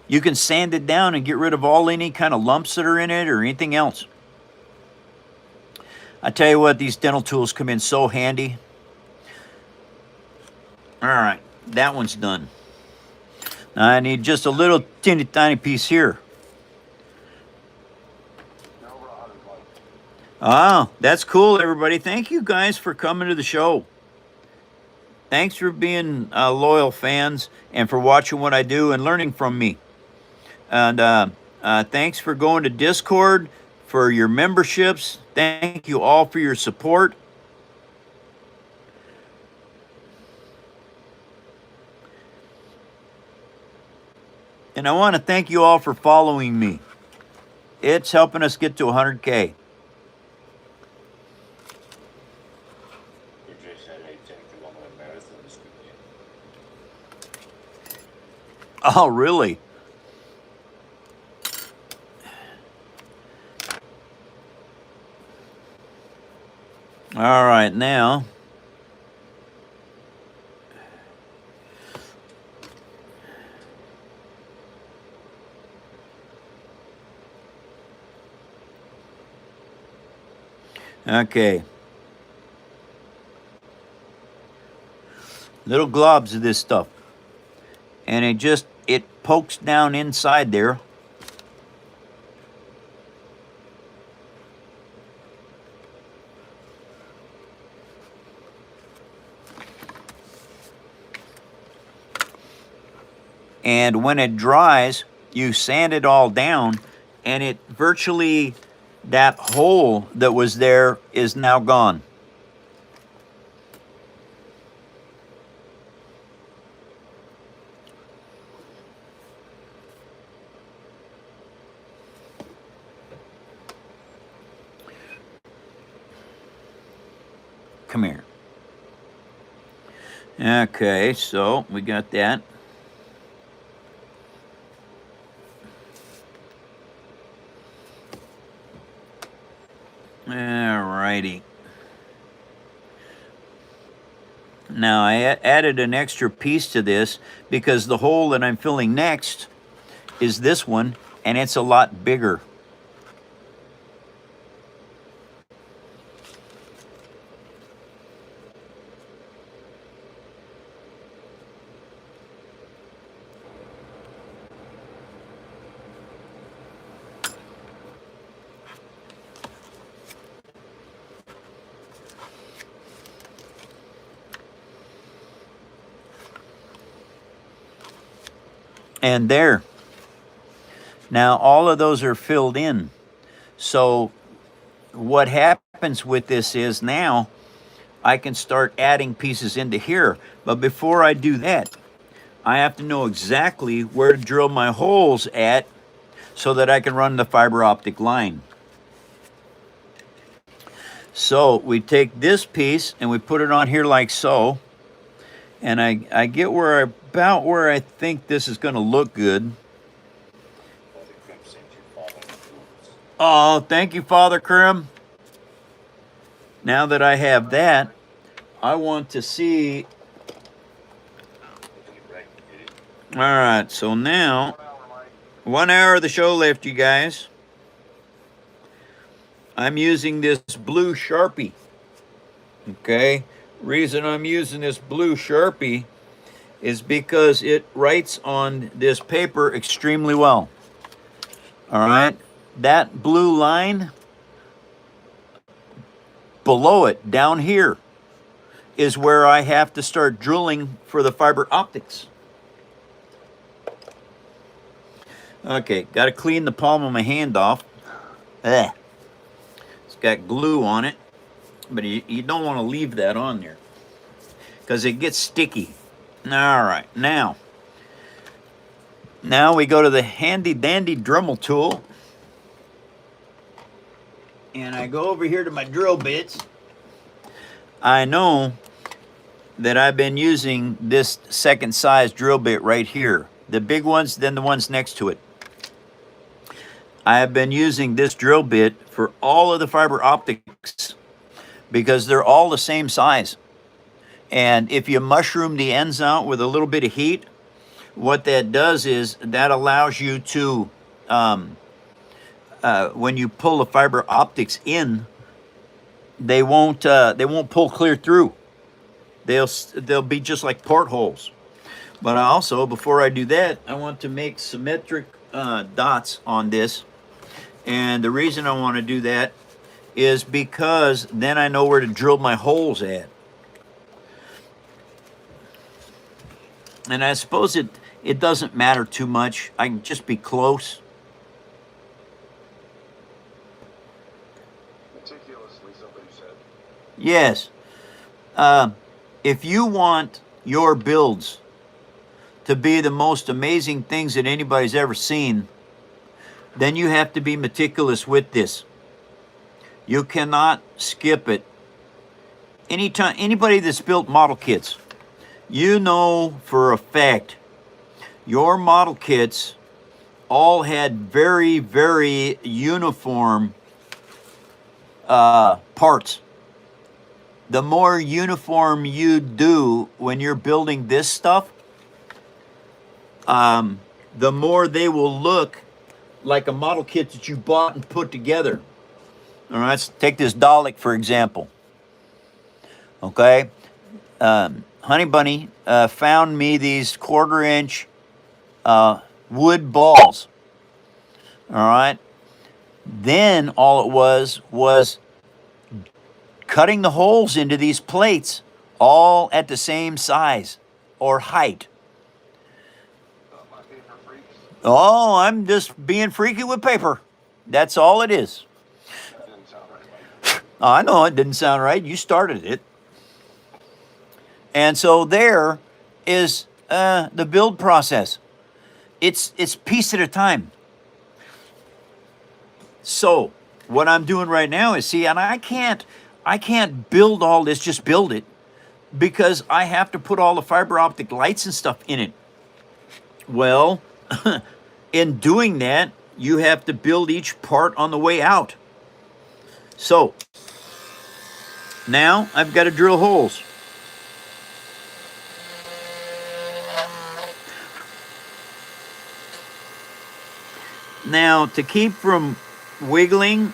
you can sand it down and get rid of all any kind of lumps that are in it or anything else. I tell you what, these dental tools come in so handy. All right, that one's done. Now I need just a little tiny piece here. Oh, that's cool, everybody. Thank you guys for coming to the show. Thanks for being loyal fans and for watching what I do and learning from me. And thanks for going to Discord, for your memberships. Thank you all for your support. And I want to thank you all for following me. It's helping us get to 100K. Oh, really? All right, now. Okay. Little globs of this stuff. And it pokes down inside there. And when it dries, you sand it all down, and it virtually, that hole that was there is now gone. Come here. Okay, so we got that. Alrighty. Now I added an extra piece to this because the hole that I'm filling next is this one, and it's a lot bigger. And there. Now all of those are filled in. So what happens with this is now I can start adding pieces into here. But before I do that, I have to know exactly where to drill my holes at so that I can run the fiber optic line. So we take this piece and we put it on here like so. And I get about where I think this is going to look good. Oh, thank you, Father Krim. Now that I have that, I want to see. All right, so now 1 hour of the show left, you guys. I'm using this blue Sharpie. Okay, reason I'm using this blue Sharpie is because it writes on this paper extremely well. All right, that blue line below it, down here, is where I have to start drilling for the fiber optics. Okay, got to clean the palm of my hand off. It's got glue on it, but you don't want to leave that on there because it gets sticky. All right, now we go to the handy dandy Dremel tool, and I go over here to my drill bits. I know that I've been using this second size drill bit right here, the big ones, then the ones next to it. I have been using this drill bit for all of the fiber optics because they're all the same size. And if you mushroom the ends out with a little bit of heat, what that does is that allows you to, when you pull the fiber optics in, they won't pull clear through. They'll be just like portholes. But also, before I do that, I want to make symmetric dots on this. And the reason I want to do that is because then I know where to drill my holes at. And I suppose it doesn't matter too much. I can just be close. Meticulously, somebody said. Yes. If you want your builds to be the most amazing things that anybody's ever seen, then you have to be meticulous with this. You cannot skip it. Anytime, anybody that's built model kits, you know for a fact your model kits all had very, very uniform parts. The more uniform you do when you're building this stuff, the more they will look like a model kit that you bought and put together. All right, let's take this Dalek for example. Okay, Honey Bunny found me these 1/4 inch wood balls. All right, then all it was cutting the holes into these plates all at the same size or height. paper freaks? Oh, I'm just being freaky with paper. That's all it is. That didn't sound right, Mike. Oh, I know it didn't sound right. You started it. And so there is the build process. It's piece at a time. So what I'm doing right now is see, and I can't build all this, just build it, because I have to put all the fiber optic lights and stuff in it. Well, in doing that, you have to build each part on the way out. So now I've got to drill holes. Now, to keep from wiggling,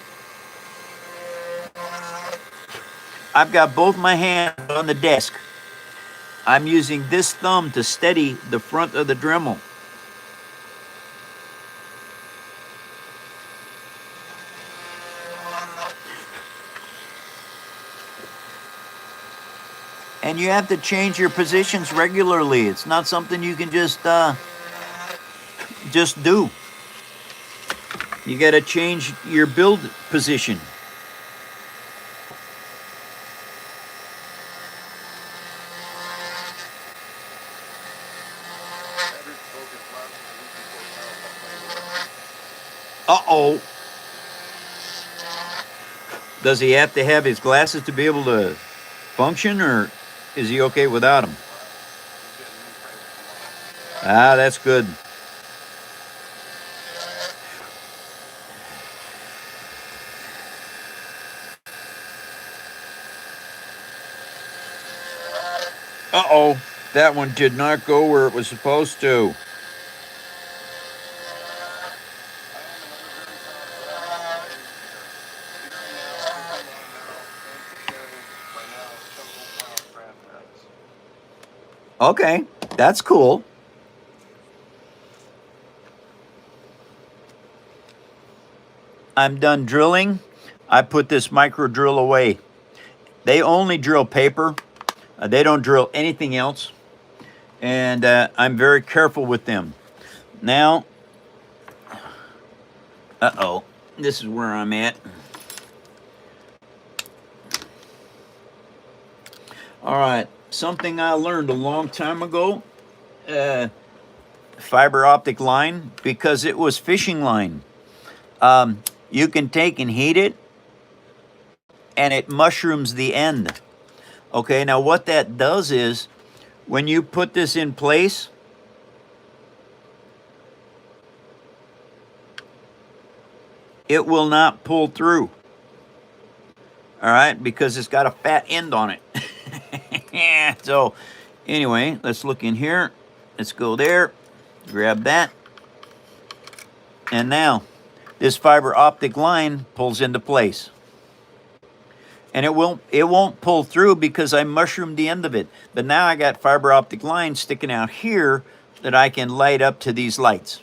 I've got both my hands on the desk. I'm using this thumb to steady the front of the Dremel. And you have to change your positions regularly. It's not something you can just do. You got to change your build position. Edric broke his glasses a week before Kyle stopped playing with him. Uh-oh. Does he have to have his glasses to be able to function, or is he okay without them? He's getting new frames tomorrow. Ah, that's good. Uh-oh. That one did not go where it was supposed to. Okay, that's cool. I'm done drilling. I put this micro drill away. They only drill paper. They don't drill anything else. And I'm very careful with them. Now, uh-oh, this is where I'm at. All right, something I learned a long time ago, fiber optic line, because it was fishing line. You can take and heat it, and it mushrooms the end. Okay, now what that does is, when you put this in place, it will not pull through. All right, because it's got a fat end on it. So, anyway, let's look in here. Let's go there, grab that. And now, this fiber optic line pulls into place. And it won't pull through because I mushroomed the end of it. But now I got fiber optic line sticking out here that I can light up to these lights.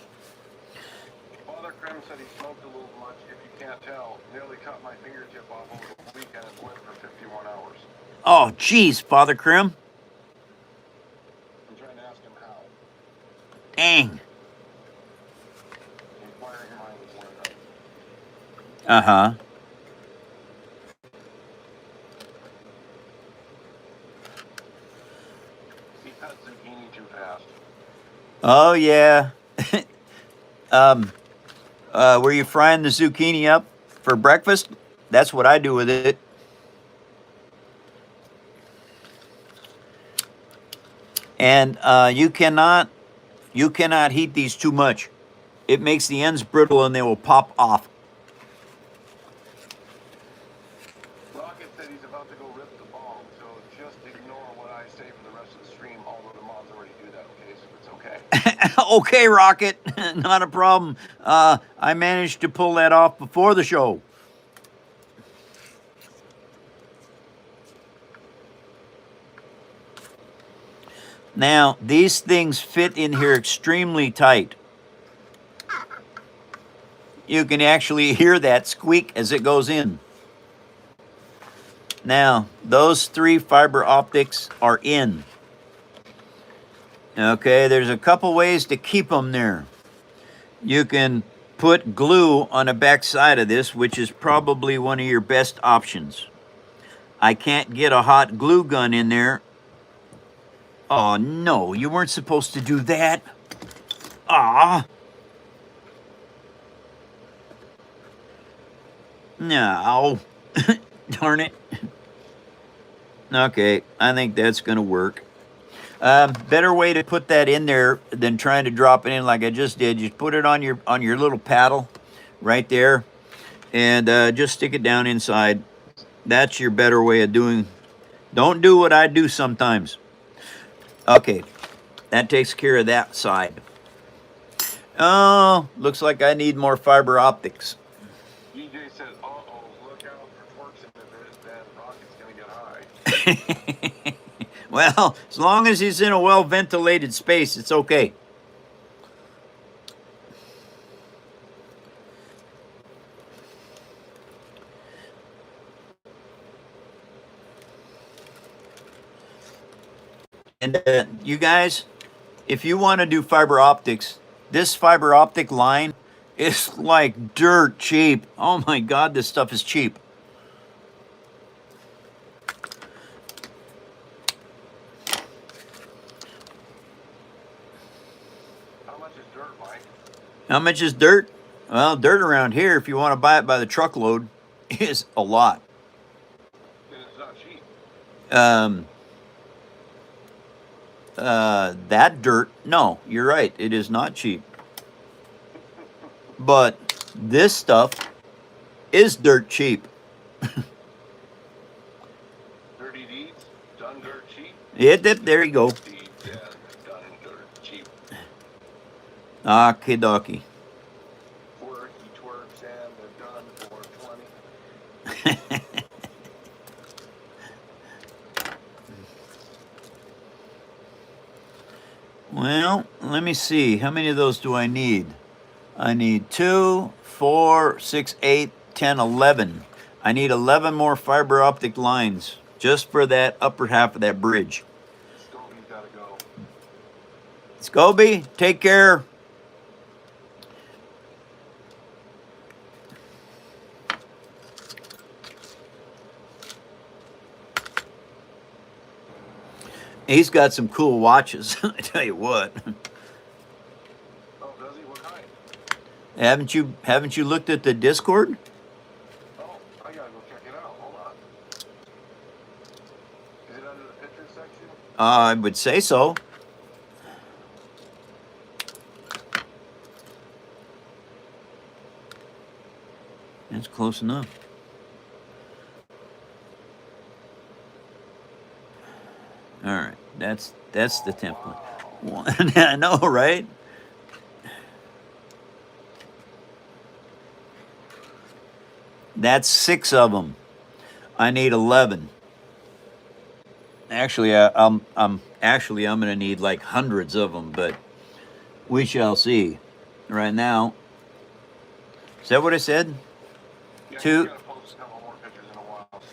Father Krim said he smoked a little much, if you can't tell. Nearly cut my fingertip off over the weekend and went for 51 hours. Oh, geez, Father Krim. I'm trying to ask him how. Dang. Inquiring mind is where Uh-huh. he cut zucchini too fast. Oh, yeah. Were you frying the zucchini up for breakfast? That's what I do with it. And you cannot heat these too much. It makes the ends brittle and they will pop off. Rocket said he's about to go rip the bong, so just ignore what I say for the rest of the stream, although the mods already do that, okay? So it's okay. Okay, Rocket, not a problem. I managed to pull that off before the show. Now, these things fit in here extremely tight. You can actually hear that squeak as it goes in. Now, those 3 fiber optics are in. Okay, there's a couple ways to keep them there. You can put glue on the back side of this, which is probably one of your best options. I can't get a hot glue gun in there. Oh no, you weren't supposed to do that. Ah. No. Darn it. Okay, I think that's going to work. Better way to put that in there than trying to drop it in like I just did. Just put it on your little paddle right there, and just stick it down inside. That's your better way of doing. Don't do what I do sometimes. Okay, that takes care of that side. Oh, looks like I need more fiber optics. DJ said, uh-oh, look out for twerks in the vid, then rocket's gonna get high. Well, as long as he's in a well-ventilated space, it's okay. And you guys, if you want to do fiber optics, this fiber optic line is like dirt cheap. Oh my God, this stuff is cheap. How much is dirt, Mike? How much is dirt? Well, dirt around here, if you want to buy it by the truckload, is a lot. And it's not cheap. That dirt, no, you're right. It is not cheap. But this stuff is dirt cheap. Dirty deeds, done dirt cheap. There you go. Deeds, yeah, done dirt cheap. Okie dokie. Twerky twerks and they're done for 20. Well, let me see. How many of those do I need? I need 2, 4, 6, 8, 10, 11. I need 11 more fiber optic lines just for that upper half of that bridge. Scobie's gotta go. Scobie, take care. He's got some cool watches, I tell you what. Oh, does he? What kind? Haven't you looked at the Discord? Oh, I gotta go check it out. Hold on. Is it under the pictures section? I would say so. That's close enough. All right, that's the template. One, I know, right? That's 6 of them. I need 11. Actually, I'm going to need like hundreds of them, but we shall see. Right now, is that what I said? Yeah, 2. he's gonna post a couple more pictures in a while. I'll see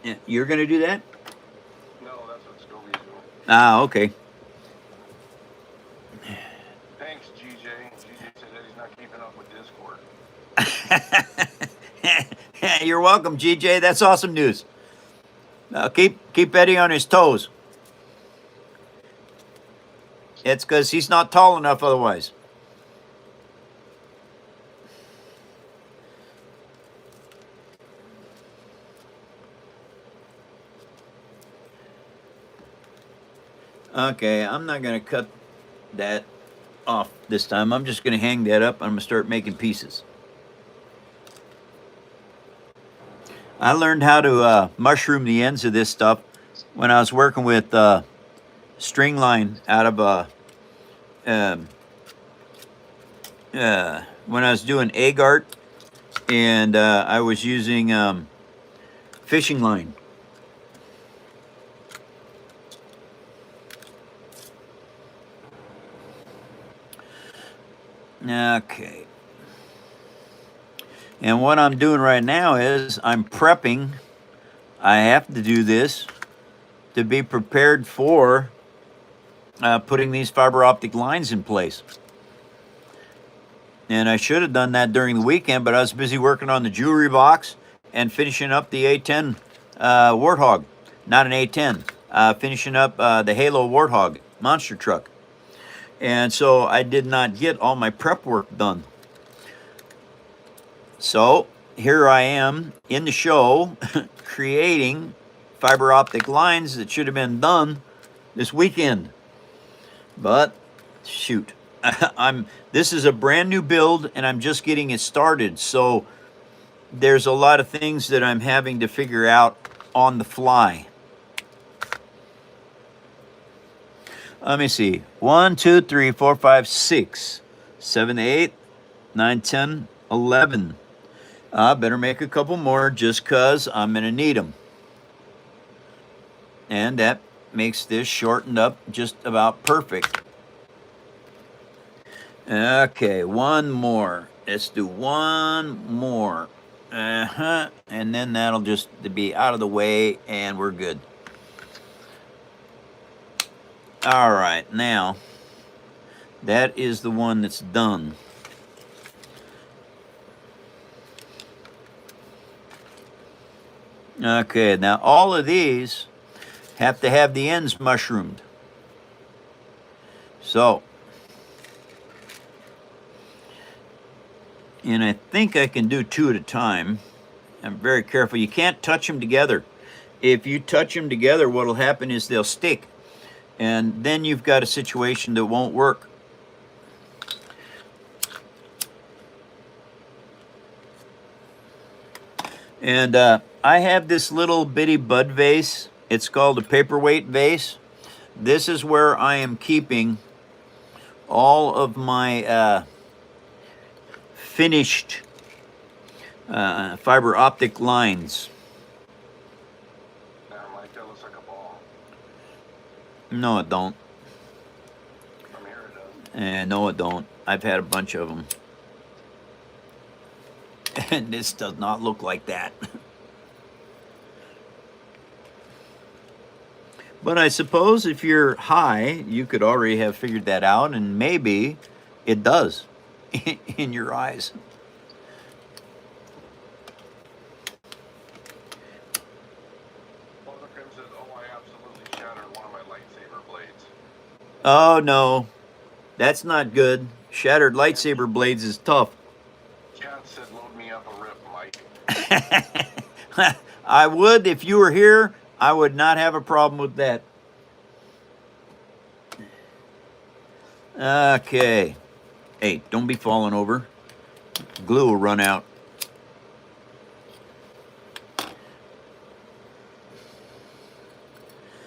you. Yeah, you're going to do that? No, that's what Scobie's doing. Ah, okay. Thanks, GJ. GJ said that he's not keeping up with Discord. You're welcome, GJ. That's awesome news. Keep Eddie on his toes. It's because he's not tall enough otherwise. Okay, I'm not going to cut that off this time. I'm just going to hang that up. I'm going to start making pieces. I learned how to mushroom the ends of this stuff when I was working with string line out of when I was doing egg art, and I was using fishing line. Okay. And what I'm doing right now is I'm prepping. I have to do this to be prepared for putting these fiber optic lines in place. And I should have done that during the weekend, but I was busy working on the jewelry box and finishing up the A10 Warthog. Not an A10. Finishing up the Halo Warthog monster truck. And so I did not get all my prep work done. So here I am in the show creating fiber optic lines that should have been done this weekend. But shoot, this is a brand new build and I'm just getting it started. So there's a lot of things that I'm having to figure out on the fly. Let me see. 1, 2, 3, 4, 5, 6, 7, 8, 9, 10, 11. I better make a couple more just because I'm going to need them. And that makes this shortened up just about perfect. Okay, one more. Let's do one more. And then that'll just be out of the way and we're good. All right, now that is the one that's done. Okay, now all of these have to have the ends mushroomed. So, and I think I can do 2 at a time. I'm very careful. You can't touch them together. If you touch them together, what will happen is they'll stick. And then you've got a situation that won't work. And I have this little bitty bud vase. It's called a paperweight vase. This is where I am keeping all of my finished fiber optic lines. Mike, that looks like a ball. No, it don't. From here it does. No, it don't. I've had a bunch of them. And this does not look like that. But I suppose if you're high, you could already have figured that out, and maybe it does in your eyes. Father Krim says, oh, I absolutely shattered one of my lightsaber blades. Oh, no. That's not good. Shattered lightsaber blades is tough. Cat said, load me up a rip, Mike. I would, if you were here, I would not have a problem with that. Okay. Hey, don't be falling over. Glue will run out.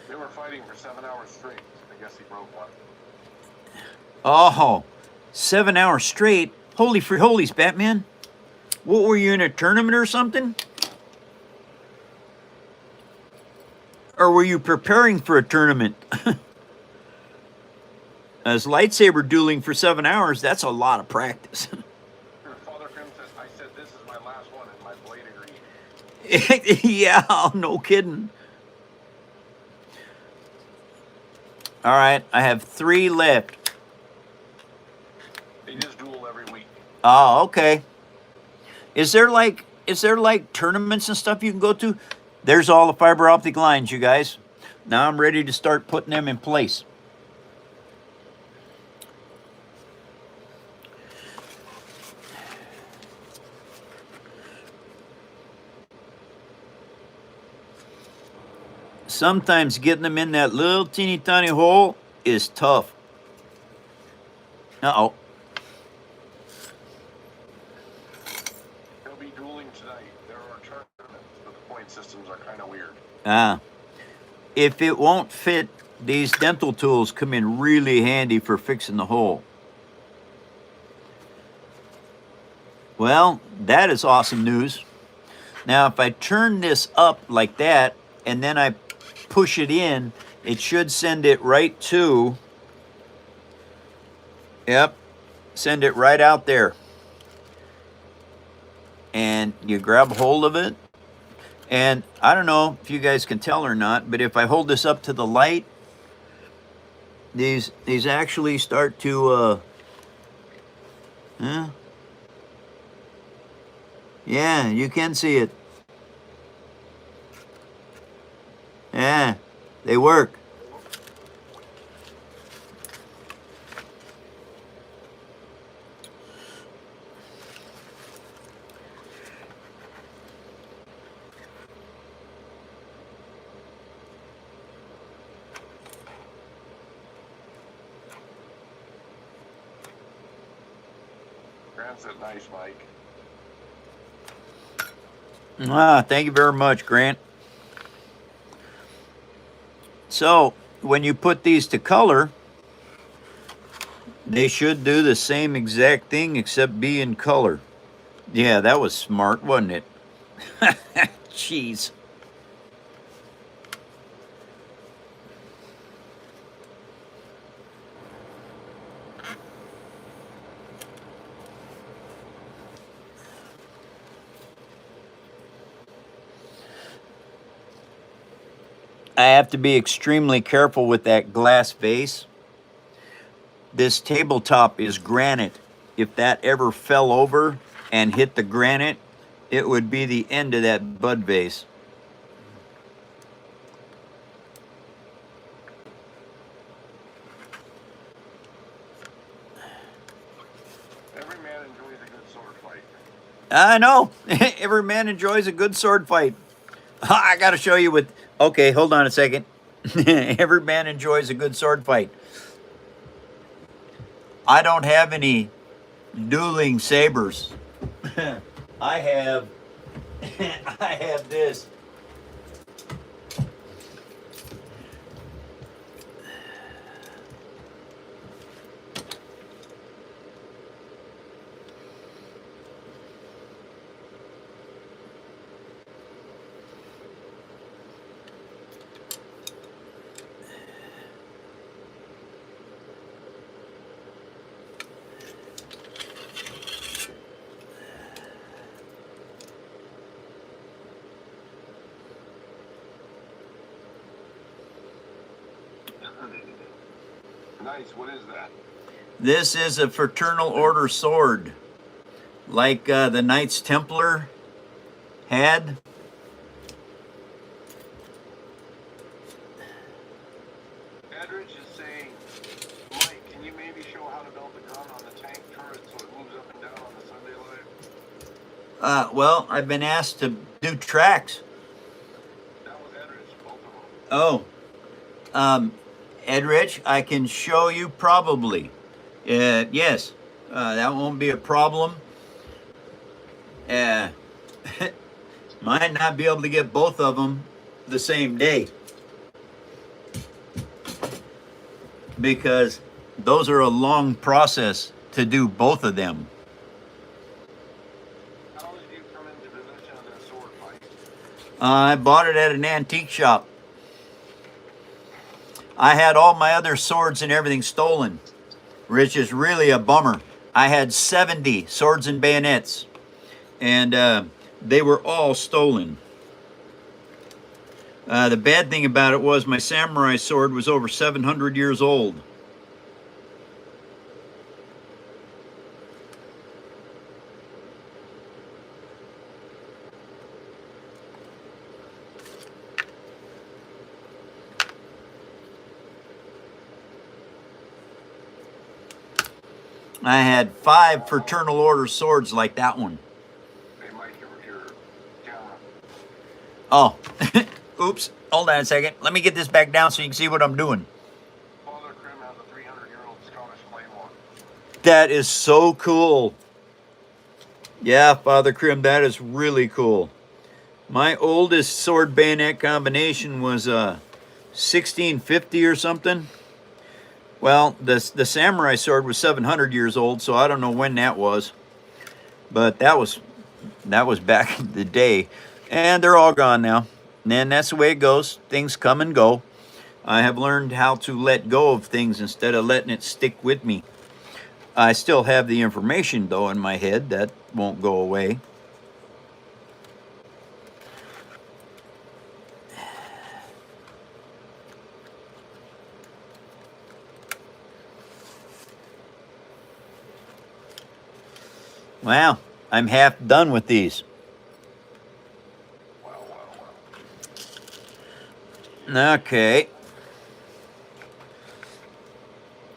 They were fighting for 7 hours straight. I guess he broke one. Oh, 7 hours straight? Holy free holies, Batman. What, were you in a tournament or something? Or were you preparing for a tournament? As lightsaber dueling for 7 hours, that's a lot of practice. Father Krim says, I said this is my last one and my blade agreed. Yeah, no kidding. All right, I have 3 left. They just duel every week. Oh, okay. Is there like tournaments and stuff you can go to? There's all the fiber optic lines, you guys. Now I'm ready to start putting them in place. Sometimes getting them in that little teeny tiny hole is tough. Uh-oh. They'll be dueling tonight. There are tournaments, but the point systems are kind of weird. If it won't fit, these dental tools come in really handy for fixing the hole. Well, that is awesome news. Now, if I turn this up like that, and then I push it in, it should send it right to, yep, send it right out there. And you grab hold of it, and I don't know if you guys can tell or not, but if I hold this up to the light, These actually start to huh? Yeah, you can see it. Yeah, they work. Grant said nice, Mike. Thank you very much, Grant. So, when you put these to color, they should do the same exact thing except be in color. Yeah, that was smart, wasn't it? Jeez. I have to be extremely careful with that glass vase. This tabletop is granite. If that ever fell over and hit the granite, it would be the end of that bud vase. Every man enjoys a good sword fight. I know. Every man enjoys a good sword fight. I got to show you with. Okay, hold on a second. Every man enjoys a good sword fight. I don't have any dueling sabers. I have I have this. Nice, what is that? This is a fraternal order sword, like the Knights Templar had. Edrich is saying, Mike, can you maybe show how to build the gun on the tank turret so it moves up and down on the Sunday live? Well, I've been asked to do tracks. That was Edrich, both of them. Oh, Edrich, I can show you probably. Yes, that won't be a problem. Might not be able to get both of them the same day because those are a long process to do both of them. How did you come into possession of that sword, Mike? I bought it at an antique shop. I had all my other swords and everything stolen, which is really a bummer. I had 70 swords and bayonets, and they were all stolen. The bad thing about it was my samurai sword was over 700 years old. I had 5 fraternal order swords like that one. Hey, Mike, your camera. Oh, oops, hold on a second. Let me get this back down so you can see what I'm doing. Father Krim has a 300-year-old Scottish claymore. That is so cool. Yeah, Father Krim, that is really cool. My oldest sword bayonet combination was 1650 or something. Well, the samurai sword was 700 years old, so I don't know when that was. But that was back in the day. And they're all gone now. And that's the way it goes. Things come and go. I have learned how to let go of things instead of letting it stick with me. I still have the information, though, in my head. That won't go away. Wow, I'm half done with these. Wow, wow, Okay.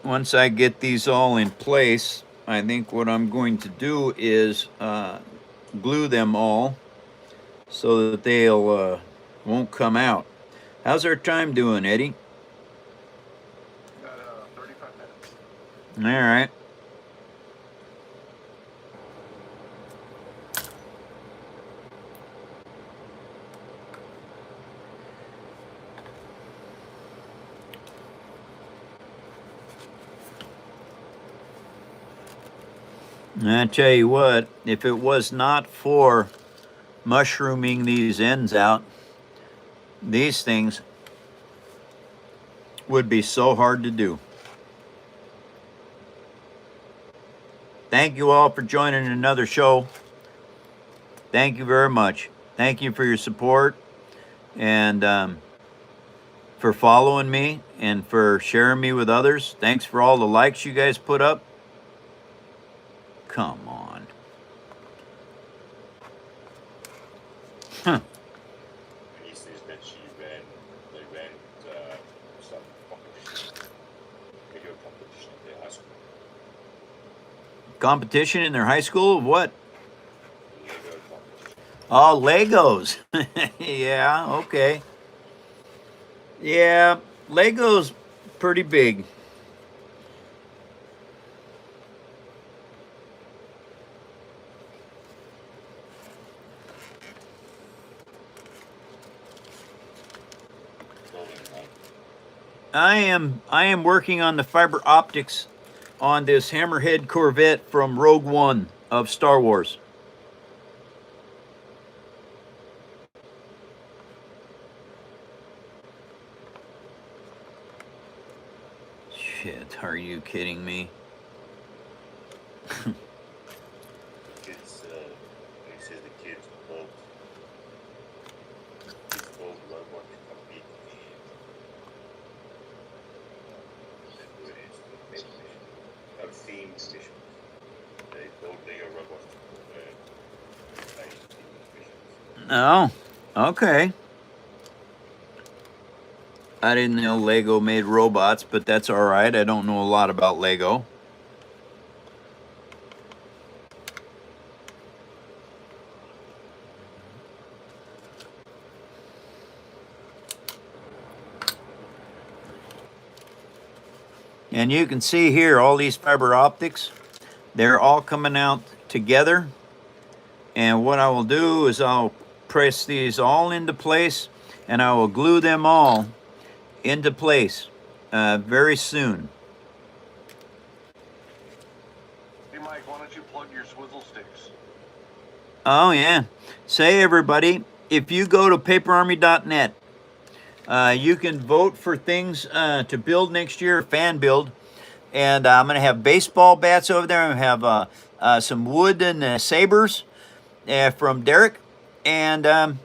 Once I get these all in place, I think what I'm going to do is glue them all so that they'll won't come out. How's our time doing, Eddie? wow. Got 35 minutes. All right. I tell you what, if it was not for mushrooming these ends out, these things would be so hard to do. Thank you all for joining another show. Thank you very much. Thank you for your support and for following me and for sharing me with others. Thanks for all the likes you guys put up. Come on. Huh. He says that they ran some competition, video competition at their high school. Competition in their high school? What? Lego competition. Oh, Legos. Yeah, okay. Yeah, Lego's pretty big. Building, right? I am working on the fiber optics on this Hammerhead corvette from Rogue One of Star Wars. Shit, are you kidding me? Kids, he says the kids built robot to compete in theme mission. They built Lego robots to play theme missions. Oh, okay. I didn't know Lego made robots, but that's all right. I don't know a lot about Lego. And you can see here all these fiber optics. They're all coming out together. And what I will do is I'll press these all into place and I will glue them all into place very soon. Hey, Mike, why don't you plug your swizzle sticks? Oh, yeah. Say, everybody, if you go to paperarmy.net, you can vote for things to build next year, fan build. And I'm going to have baseball bats over there. I'm going to have some wooden sabers from Derek. And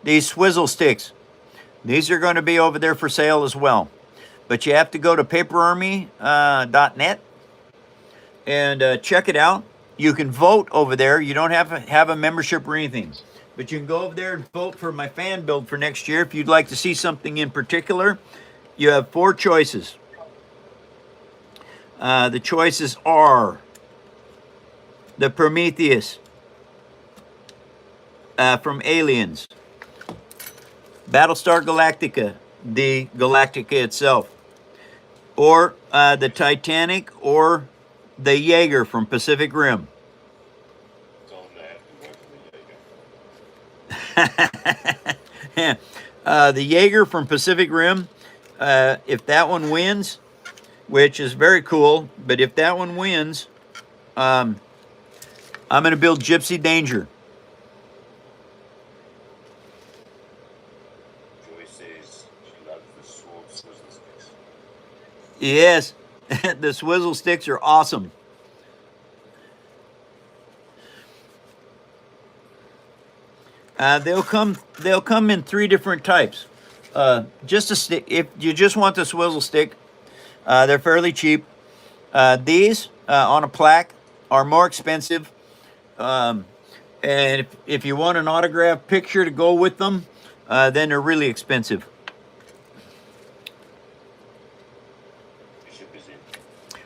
these swizzle sticks. These are going to be over there for sale as well. But you have to go to paperarmy.net and check it out. You can vote over there. You don't have to have a membership or anything. But you can go over there and vote for my fan build for next year. If you'd like to see something in particular, you have 4 choices. The choices are the Prometheus from Aliens, Battlestar Galactica, the Galactica itself, or the Titanic, or the Jaeger from Pacific Rim. Tell them they have to vote for the Jaeger. The Jaeger from Pacific Rim, if that one wins, which is very cool, but if that one wins, I'm going to build Gypsy Danger. Joy says she loves the swizzle sticks. Yes, the swizzle sticks are awesome. They'll come in 3 different types. Just a stick. If you just want the swizzle stick, they're fairly cheap. These on a plaque are more expensive. And if you want an autographed picture to go with them, then they're really expensive. Bishop is in.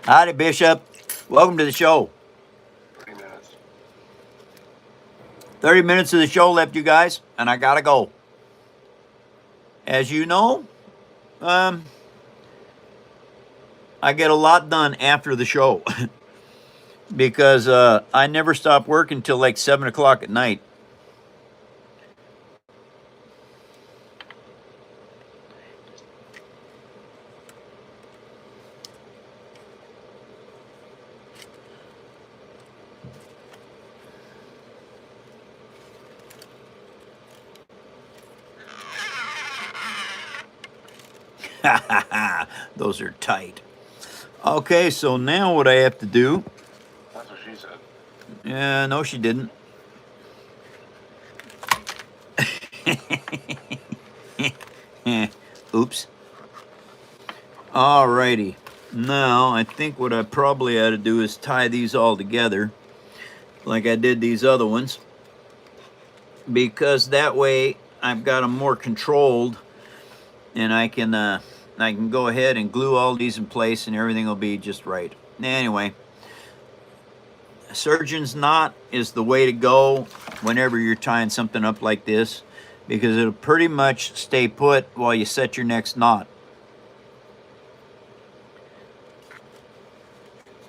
Howdy, Bishop. Welcome to the show. 30 minutes. 30 minutes of the show left, you guys, and I gotta go. As you know, I get a lot done after the show because I never stop working till like 7 o'clock at night. Those are tight. Okay, so now what I have to do... That's what she said. Yeah, no, she didn't. Oops. Alrighty. Now, I think what I probably ought to do is tie these all together like I did these other ones, because that way I've got them more controlled, and I can go ahead and glue all these in place and everything will be just right. Anyway, surgeon's knot is the way to go whenever you're tying something up like this, because it'll pretty much stay put while you set your next knot.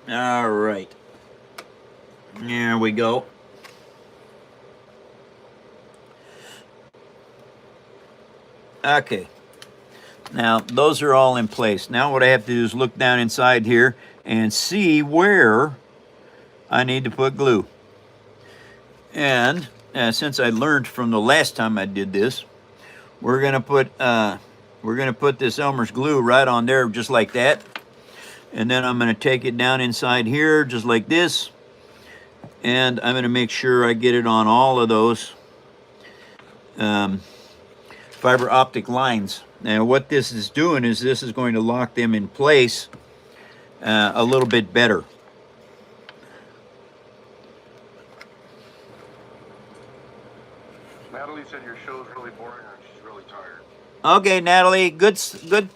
All right. There we go. Okay. Now, those are all in place. Now what I have to do is look down inside here and see where I need to put glue. And since I learned from the last time I did this, we're gonna put this Elmer's glue right on there, just like that. And then I'm gonna take it down inside here, just like this. And I'm gonna make sure I get it on all of those fiber optic lines. Now what this is doing is this is going to lock them in place a little bit better. Natalie said your show's really boring and she's really tired. Okay, Natalie, good.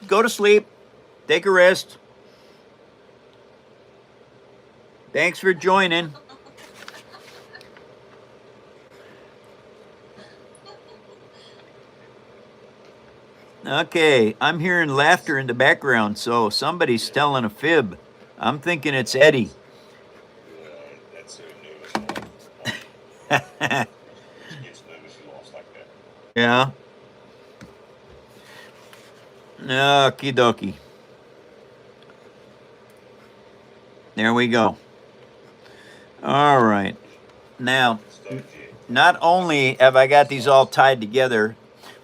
Go to sleep. Take a rest. Thanks for joining. Okay, I'm hearing laughter in the background, so somebody's telling a fib. I'm thinking it's Eddie. That's so nervous. She gets nervous, she laughs like that. Yeah. Okie dokie. There we go. All right. Now, not only have I got these all tied together,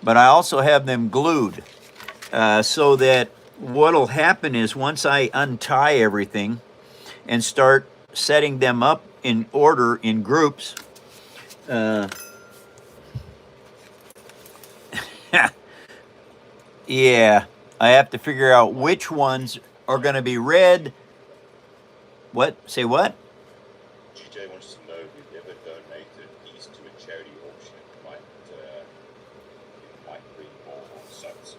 but I also have them glued so that what'll happen is once I untie everything and start setting them up in order in groups, yeah, I have to figure out which ones are going to be red. What? Say what? GJ wants to know if you've ever donated these to a charity auction. It might bring more subs.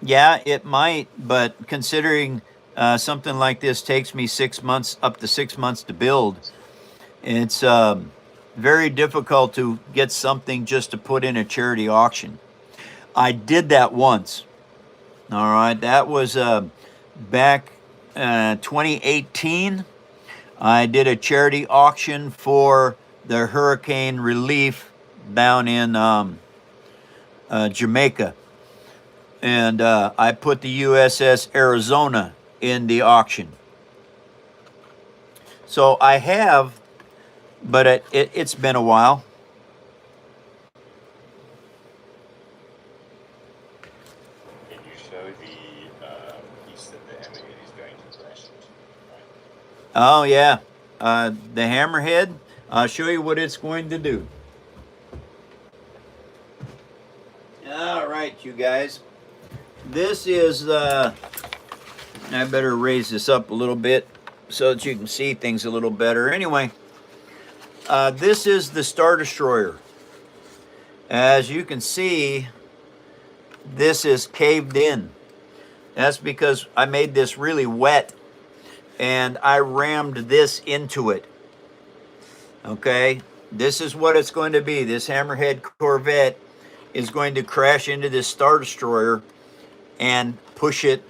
Yeah, it might, but considering something like this takes me 6 months, up to 6 months to build, it's very difficult to get something just to put in a charity auction. I did that once. All right, that was back 2018. I did a charity auction for the hurricane relief down in Jamaica. And I put the USS Arizona in the auction. So I have, but it's been a while. Can you show the piece that the Hammerhead is going to crash into? Right? Oh yeah, the Hammerhead. I'll show you what it's going to do. All right, you guys. This is, I better raise this up a little bit so that you can see things a little better. Anyway, This is the Star Destroyer. As you can see, this is caved in. That's because I made this really wet and I rammed this into it. Okay, this is what it's going to be. This Hammerhead Corvette is going to crash into this Star Destroyer and push it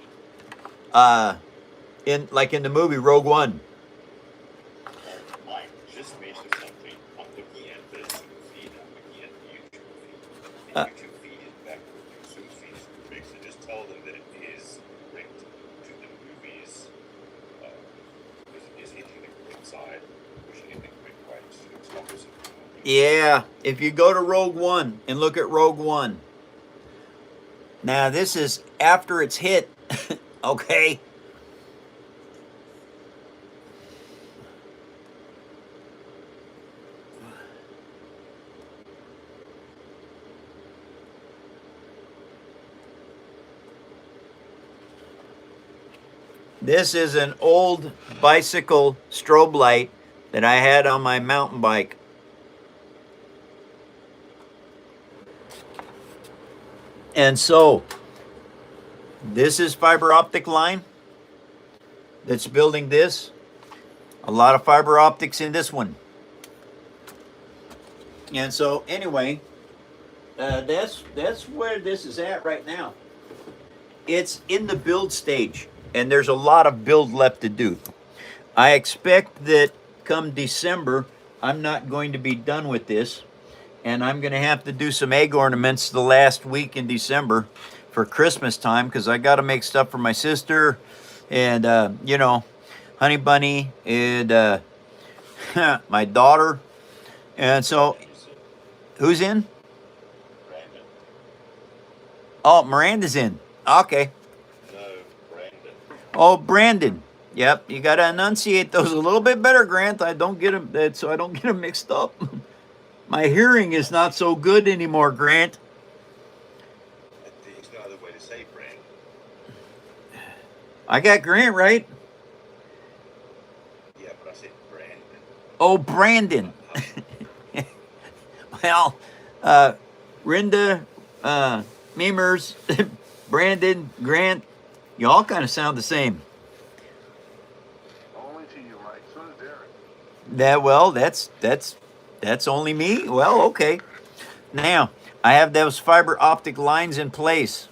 in, like in the movie Rogue One. Mike just mentioned something. I'm looking at the Zoom feed. I'm looking at the YouTube feed. Uh, The YouTube feed is backward. The Zoom feed is correct. So just tell them that it is correct to the movies. Is hitting the correct side, pushing it the correct way. So it's opposite to the movie. Yeah, if you go to Rogue One and look at Rogue One. Now this is after it's hit, okay? This is an old bicycle strobe light that I had on my mountain bike. And so, this is fiber optic line that's building this. A lot of fiber optics in this one. And so, anyway, that's where this is at right now. It's in the build stage, and there's a lot of build left to do. I expect that come December, I'm not going to be done with this, and I'm going to have to do some egg ornaments the last week in December for Christmas time, because I got to make stuff for my sister and, you know, Honey Bunny and my daughter. And so, who's in? Brandon. Oh, Miranda's in. Okay. No, Brandon. Oh, Brandon. Yep, you got to enunciate those a little bit better, Grant. I don't get them, so I don't get them mixed up. My hearing is not so good anymore, Grant. There's no other way to say Brandon. I got Grant right. Yeah, but I said Brandon. Oh, Brandon. Well, Rinda, Memers, Brandon, Grant, you all kind of sound the same. Only to you, Mike. So does Derek. Well, that's only me. Well, okay. Now I have those fiber optic lines in place.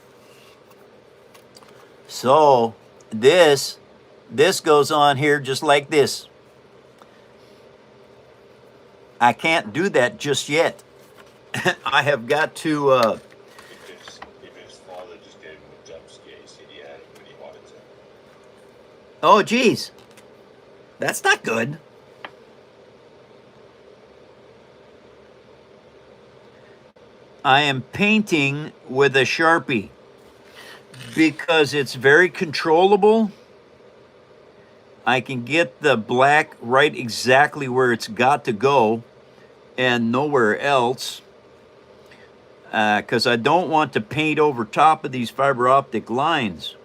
So this goes on here just like this. I can't do that just yet. I have got to. If his father just gave him a jump scare, he said he had a pretty heart attack. Oh, geez, that's not good. I am painting with a Sharpie because it's very controllable. I can get the black right exactly where it's got to go and nowhere else, because I don't want to paint over top of these fiber optic lines.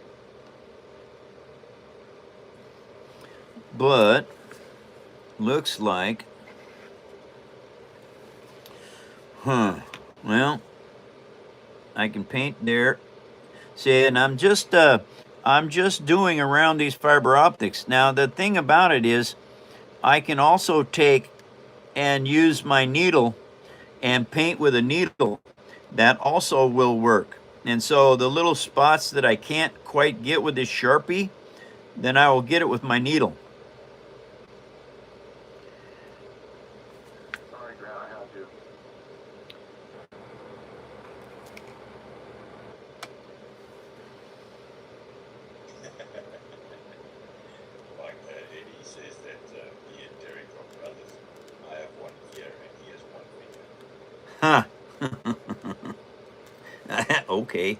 But looks like, well, I can paint there. See, and I'm just doing around these fiber optics. Now the thing about it is, I can also take and use my needle and paint with a needle. That also will work. And so the little spots that I can't quite get with this Sharpie, then I will get it with my needle. Sorry, Grant, I have to. Like Eddie says that he and Derek are brothers. I have one ear and he has one finger. Huh. Okay.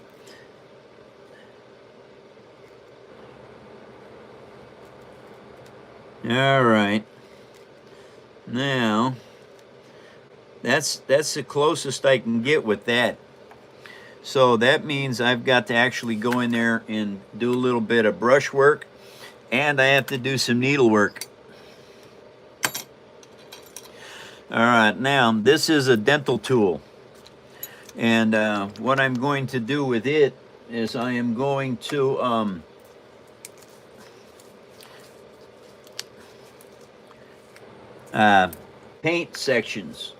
All right. Now, that's the closest I can get with that. So that means I've got to actually go in there and do a little bit of brush work, and I have to do some needle work. All right, now this is a dental tool. And what I'm going to do with it is I am going to paint sections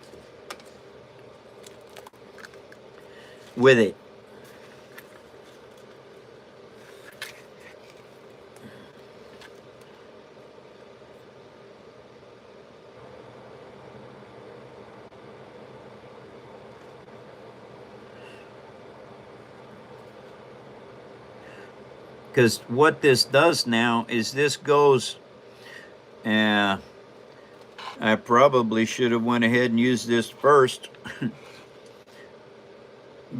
with it. Because what this does now is this goes, I probably should have went ahead and used this first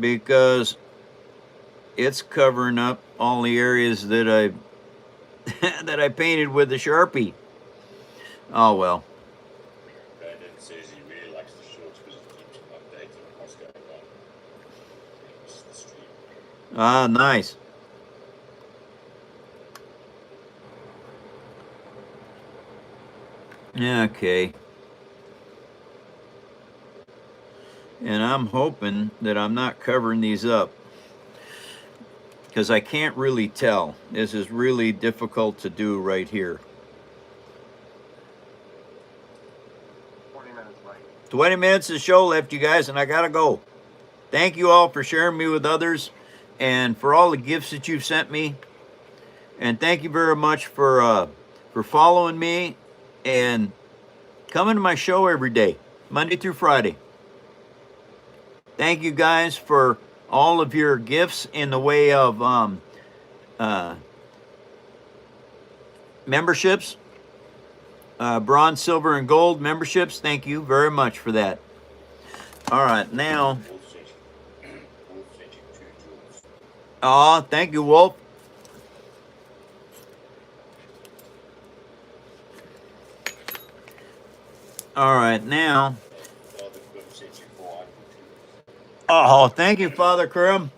because it's covering up all the areas that I that I painted with the Sharpie. Oh well. Brandon says he really likes the shorts because it keeps him updated on what's going on. It's the stream. Ah, nice. Okay. And I'm hoping that I'm not covering these up because I can't really tell. This is really difficult to do right here. 20 minutes, Mike. 20 minutes of show left, you guys, and I gotta go. Thank you all for sharing me with others and for all the gifts that you've sent me. And thank you very much for following me and coming to my show every day, Monday through Friday. Thank you guys for all of your gifts in the way of memberships, bronze, silver, and gold memberships. Thank you very much for that. All right, now. Wolf sent you 2 jewels. Oh, thank you, Wolf. All right, now. Father Quim sent you 400 jewels. Oh, thank you, Father Krim.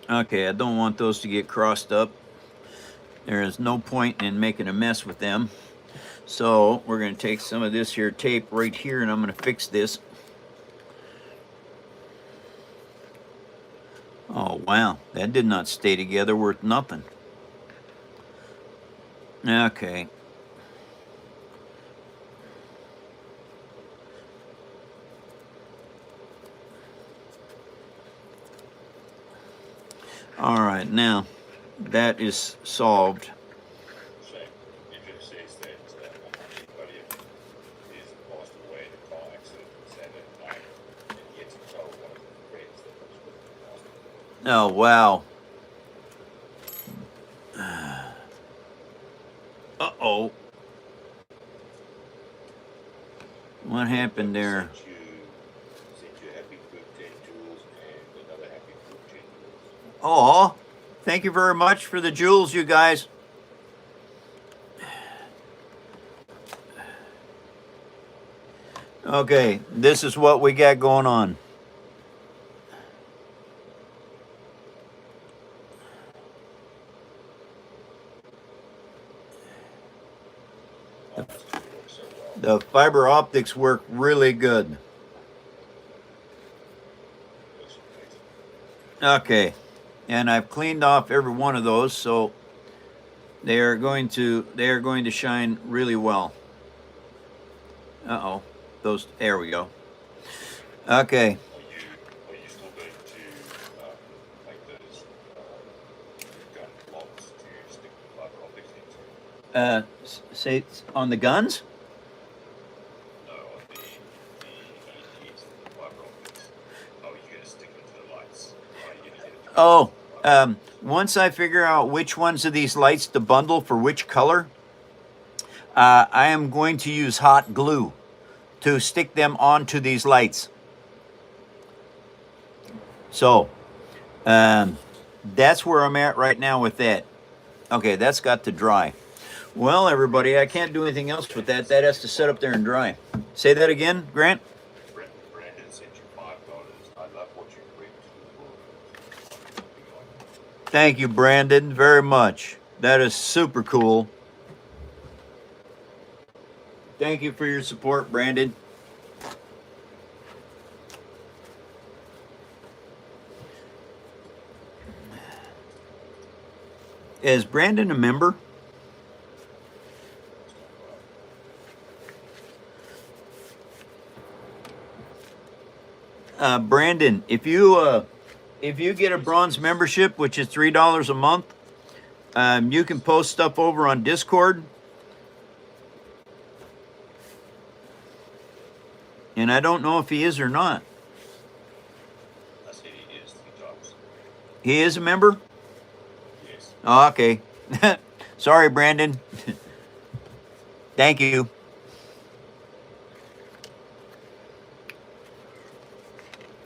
Okay, I don't want those to get crossed up. There is no point in making a mess with them. So we're going to take some of this here tape right here and I'm going to fix this. Oh, wow. That did not stay together worth nothing. Okay. All right, now that is solved. So, Idris says that buddy of his passed away in a car accident on Saturday night, and he had to tell one of his friends that was with him passed away. Oh, wow. Uh-oh. What happened there? Sent you a happy group 10 jewels and another happy group 10 jewels. Oh, thank you very much for the jewels, you guys. Okay, this is what we got going on. Oh, that's going to work so well. The fiber optics work really good. Looks amazing. Okay, and I've cleaned off every one of those, so they are going to shine really well. Uh-oh, those, there we go. Okay, Are you still going to make those gun blocks to stick the fiber optics into? say on the guns? No, on the LEDs, the fiber optics. How are you going to stick them to the lights? How are you going to get it to Oh, once I figure out which ones of these lights to bundle for which color, I am going to use hot glue to stick them onto these lights. So, that's where I'm at right now with that. Okay, that's got to dry. Well, everybody, I can't do anything else with that. That has to sit up there and dry. Say that again, Grant? Brandon sent you $5. I love what you bring to the world. Thank you, Brandon, very much. That is super cool. Thank you for your support, Brandon. Is Brandon a member? Brandon, if you get a bronze membership, which is $3 a month, you can post stuff over on Discord. And I don't know if he is or not. I said he is $3. He is a member? Yes. Oh, okay. Sorry, Brandon. Thank you.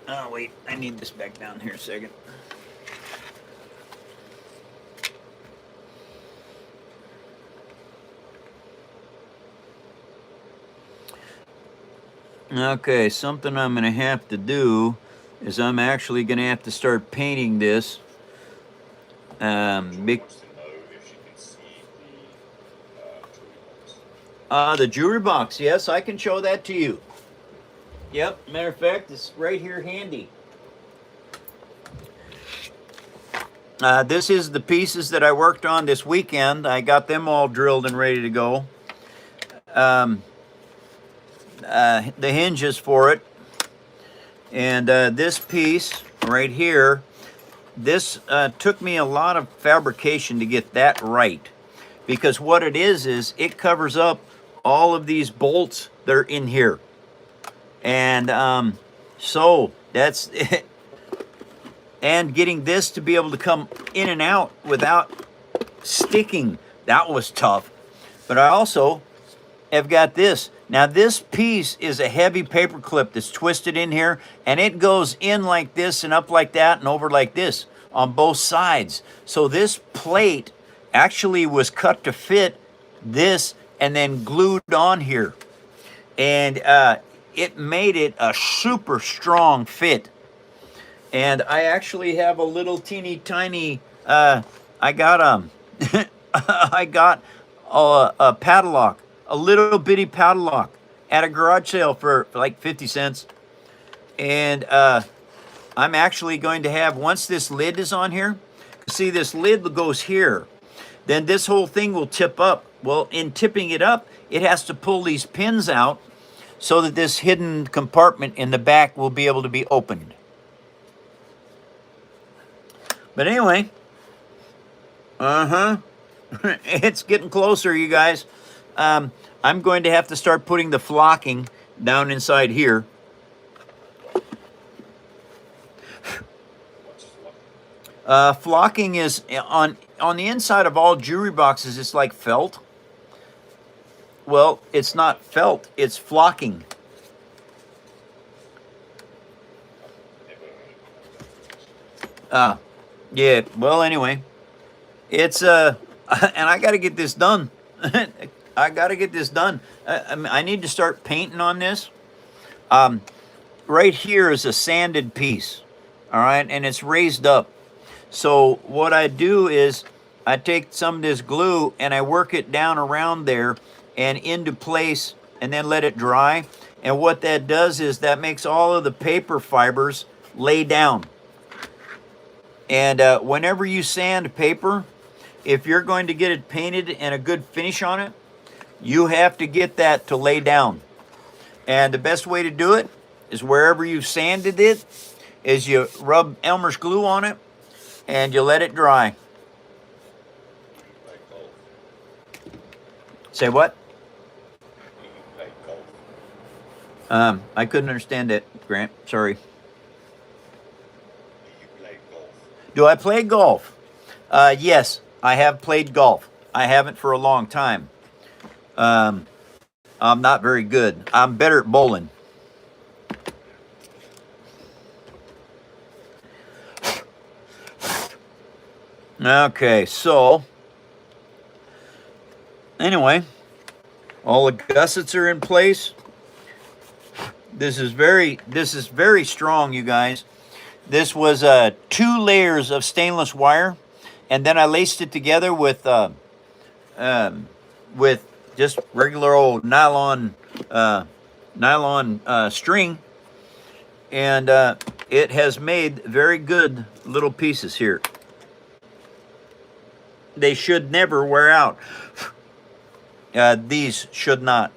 Oh, wait. I need this back down here a second. Okay, something I'm going to have to do is I'm actually going to have to start painting this. She wants to know if she can see the jewelry box. The jewelry box, yes, I can show that to you. Yep, matter of fact, it's right here handy. This is the pieces that I worked on this weekend. I got them all drilled and ready to go. The hinges for it. And this piece right here, this took me a lot of fabrication to get that right. Because what it is it covers up all of these bolts that are in here. And so that's it. And getting this to be able to come in and out without sticking, that was tough. But I also have got this. Now this piece is a heavy paper clip that's twisted in here, and it goes in like this and up like that and over like this on both sides. So this plate actually was cut to fit this and then glued on here. And it made it a super strong fit. And I actually have a little teeny tiny, I got I got a padlock, a little bitty padlock at a garage sale for like 50 cents. And I'm actually going to have, once this lid is on here, see this lid goes here, then this whole thing will tip up. Well, in tipping it up, it has to pull these pins out so that this hidden compartment in the back will be able to be opened. But anyway, it's getting closer, you guys. I'm going to have to start putting the flocking down inside here. Flocking is on the inside of all jewelry boxes. It's like felt. Well, it's not felt. It's flocking. Yeah. Well, anyway, it's and I got to get this done. I got to get this done. I need to start painting on this. Right here is a sanded piece, all right, and it's raised up. So what I do is I take some of this glue and I work it down around there and into place and then let it dry. And what that does is that makes all of the paper fibers lay down. And whenever you sand paper, if you're going to get it painted and a good finish on it, you have to get that to lay down. And the best way to do it is wherever you've sanded it, is you rub Elmer's glue on it and you let it dry. Say what? I couldn't understand that, Grant. Sorry. Do I play golf? Yes, I have played golf. I haven't for a long time. I'm not very good. I'm better at bowling. Okay, so anyway, all the gussets are in place. This is very strong, you guys. This was 2 layers of stainless wire, and then I laced it together with just regular old nylon string, and it has made very good little pieces here. They should never wear out. These should not.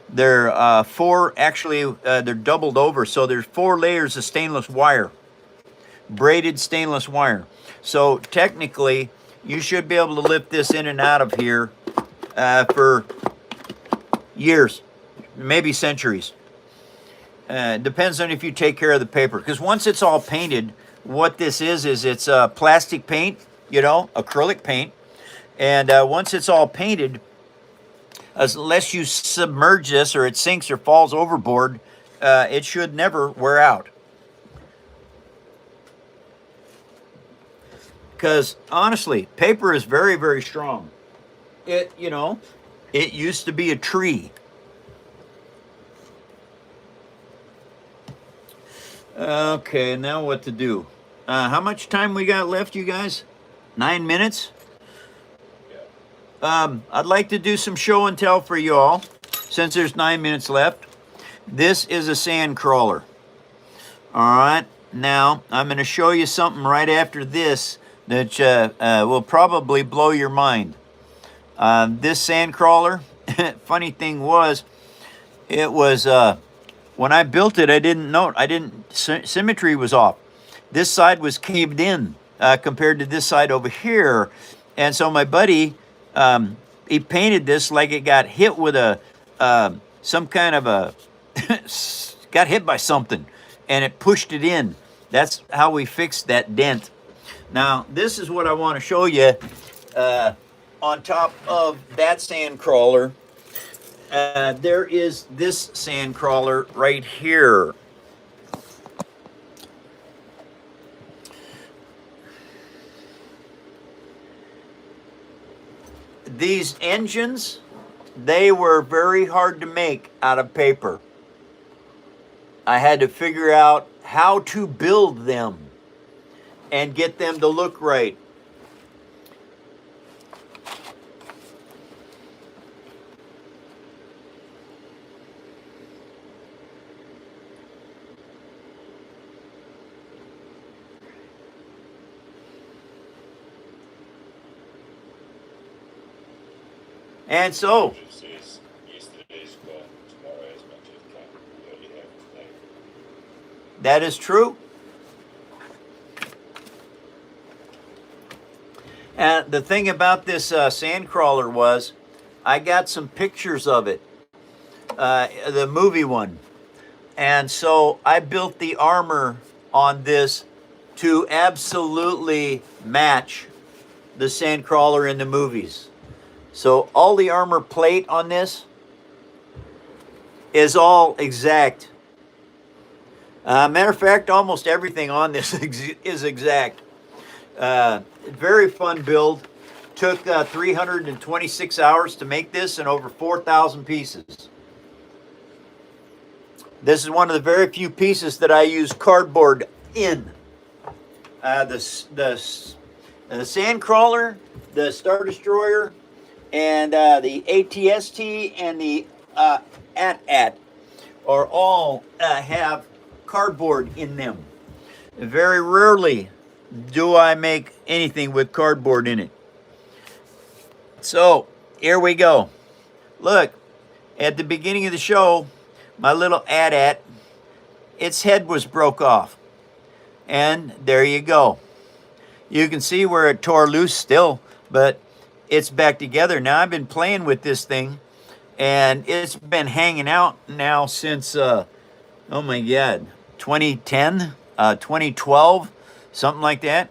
They're they're doubled over, so there's 4 layers of stainless wire, braided stainless wire. So technically, you should be able to lift this in and out of here for years, maybe centuries. Depends on if you take care of the paper. Because once it's all painted, what this is it's plastic paint, you know, acrylic paint. And once it's all painted, unless you submerge this or it sinks or falls overboard, it should never wear out. Because honestly, paper is very, very strong. It used to be a tree. Okay, now what to do? How much time we got left, you guys? 9 minutes? I'd like to do some show and tell for you all, since there's 9 minutes left. This is a sand crawler. All right, now I'm going to show you something right after this that will probably blow your mind. This sand crawler, funny thing was, it was when I built it, I didn't know, symmetry was off. This side was caved in compared to this side over here, and so my buddy, he painted this like it got hit with some kind of a got hit by something, and it pushed it in. That's how we fixed that dent. Now this is what I want to show you on top of that sand crawler. There is this sand crawler right here. These engines, they were very hard to make out of paper. I had to figure out how to build them and get them to look right. And so, that is true. And the thing about this sand crawler was, I got some pictures of it, the movie one. And so I built the armor on this to absolutely match the sand crawler in the movies. So all the armor plate on this is all exact. Matter of fact, almost everything on this is exact. Very fun build. Took 326 hours to make this and over 4,000 pieces. This is one of the very few pieces that I use cardboard in. The sand crawler, the Star Destroyer, and the ATST and the AT-AT are all have cardboard in them. Very rarely do I make anything with cardboard in it. So here we go. Look, at the beginning of the show, my little AT-AT, its head was broke off. And there you go. You can see where it tore loose still, but it's back together. Now I've been playing with this thing, and it's been hanging out now since, oh my God, 2010, 2012, something like that.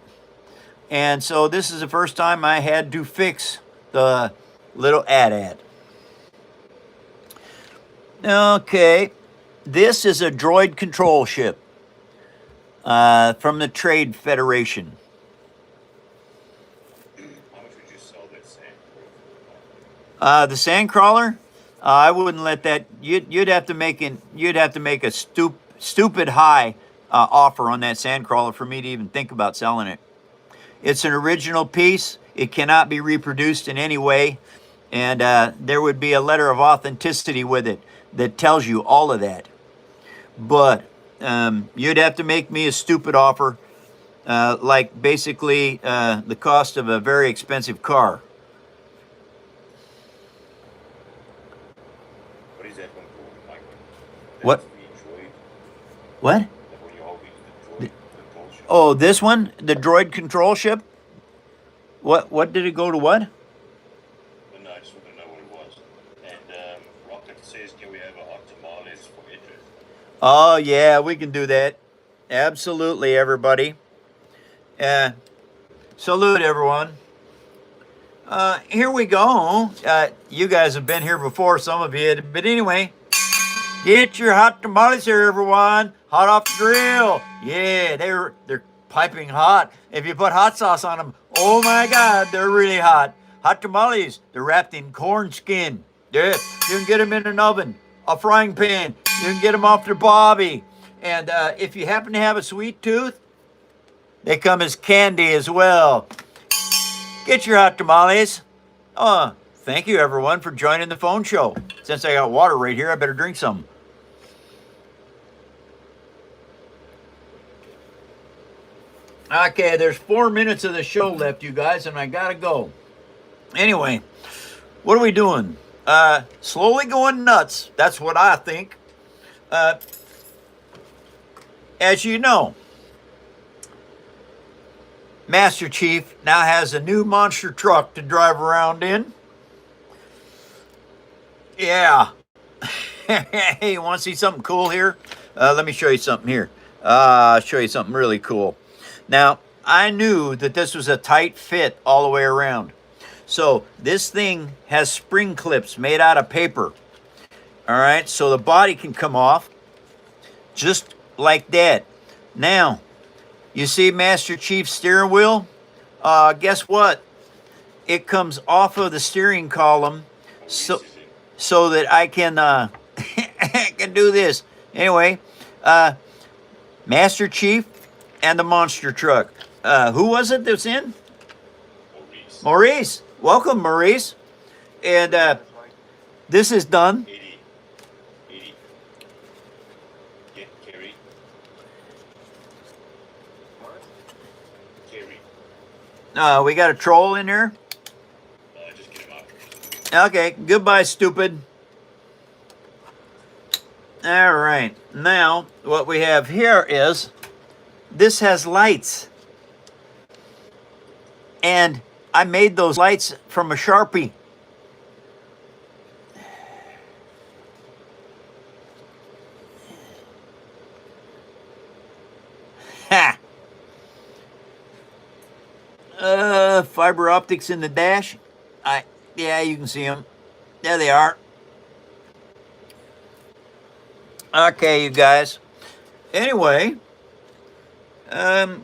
And so this is the first time I had to fix the little AT-AT. Okay, this is a droid control ship from the Trade Federation. The sand crawler, I wouldn't let that. You'd have to make a stupid high offer on that sand crawler for me to even think about selling it. It's an original piece. It cannot be reproduced in any way. And there would be a letter of authenticity with it that tells you all of that. But you'd have to make me a stupid offer, like basically the cost of a very expensive car. What is that one called, Mike? What? That's the droid. What? The one you're holding, the droid control ship. Oh, this one? The droid control ship? What did it go to what? But no, I just want to know what it was. And Rocket says, can we have a hot tamales for Idris? Oh, yeah, we can do that. Absolutely, everybody. Salute, everyone. Here we go. You guys have been here before, some of you. But anyway, get your hot tamales here, everyone. Hot off the grill. Yeah, they're piping hot. If you put hot sauce on them, oh my God, they're really hot. Hot tamales, they're wrapped in corn skin. Yeah, you can get them in an oven, a frying pan. You can get them off their bobby. And if you happen to have a sweet tooth, they come as candy as well. Get your hot tamales. Oh, thank you everyone for joining the phone show. Since I got water right here, I better drink some. Okay, there's 4 minutes of the show left, you guys, and I gotta go. Anyway, what are we doing? Slowly going nuts. That's what I think. As you know, Master Chief now has a new monster truck to drive around in. Yeah. Hey, you want to see something cool here? Let me show you something here. I'll show you something really cool. Now, I knew that this was a tight fit all the way around. So this thing has spring clips made out of paper. All right, so the body can come off just like that. Now, you see Master Chief's steering wheel? Guess what? It comes off of the steering column so that I can I can do this. Anyway, Master Chief and the monster truck. Who was it that's in? Maurice. Maurice. Welcome, Maurice. And this is done. 80. Get Kerry. Kerry. We got a troll in there. Just get him up. Okay, goodbye, stupid. All right, now what we have here is this has lights. And I made those lights from a Sharpie. Ha! Fiber optics in the dash. Yeah, you can see them. There they are. Okay, you guys. Anyway,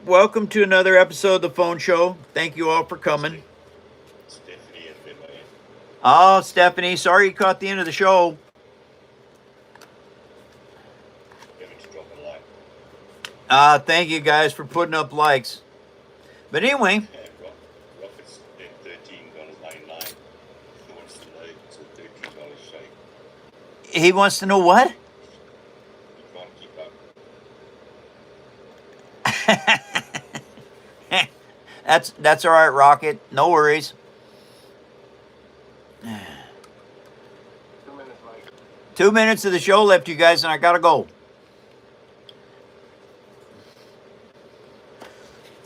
welcome to another episode of the phone show. Thank you all for coming. Stephanie and Finlay. Oh, Stephanie, sorry you caught the end of the show. Remember to drop a like. Thank you guys for putting up likes. But anyway, Rocket's at $13.99. He wants to know it's a $13 shake. he wants to know what? You can't keep up. That's all right, Rocket. No worries. 2 minutes, Mike. 2 minutes of the show left, you guys, and I gotta go.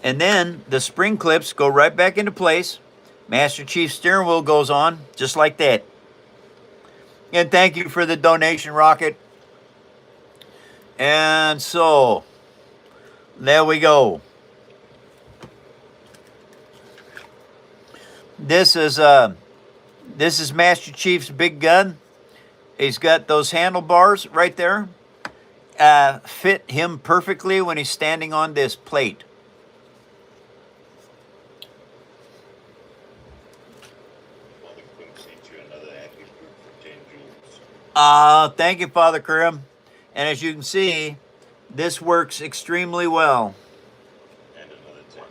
And then the spring clips go right back into place. Master Chief steering wheel goes on just like that. And thank you for the donation, Rocket. And so, there we go. This is Master Chief's big gun. He's got those handlebars right there. Fit him perfectly when he's standing on this plate. Father Quinn sent you another happy group for 10 joules. Thank you, Father Krim. And as you can see, this works extremely well. And another 10.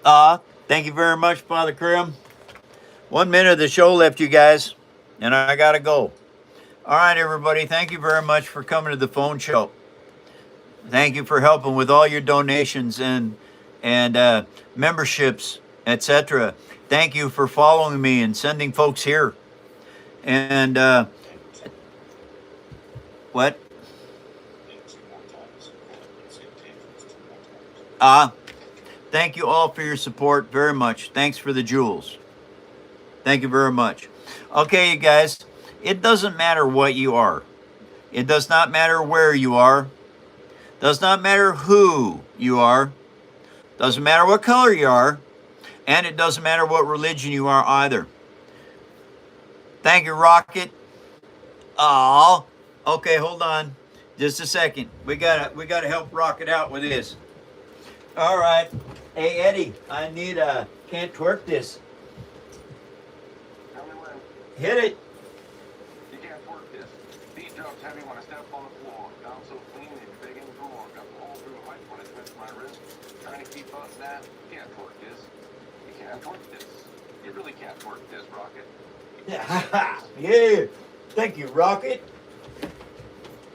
Thank you very much, Father Krim. 1 minute of the show left, you guys, and I gotta go. All right, everybody. Thank you very much for coming to the phone show. Thank you for helping with all your donations and memberships, etc. Thank you for following me and sending folks here. And what? Thank you all for your support very much. Thanks for the jewels. Thank you very much. Okay, you guys, it doesn't matter what you are. It does not matter where you are. Does not matter who you are. Doesn't matter what color you are. And it doesn't matter what religion you are either. Thank you, Rocket. Oh, okay, hold on. Just a second. We gotta help Rocket out with this. All right. Hey, Eddie, I need can't twerk this. Tell me when. Hit it. You can't work this. Beat drops heavy when I step on the floor. Down so clean, they'd be begging for more. Got the hole through the pipe when it hits my wrist. Trying to keep up that. You can't work this. You can't work this. You really can't work this, Rocket. Yeah. Thank you, Rocket.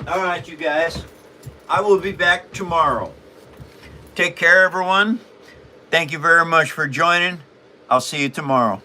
All right, you guys. I will be back tomorrow. Take care, everyone. Thank you very much for joining. I'll see you tomorrow.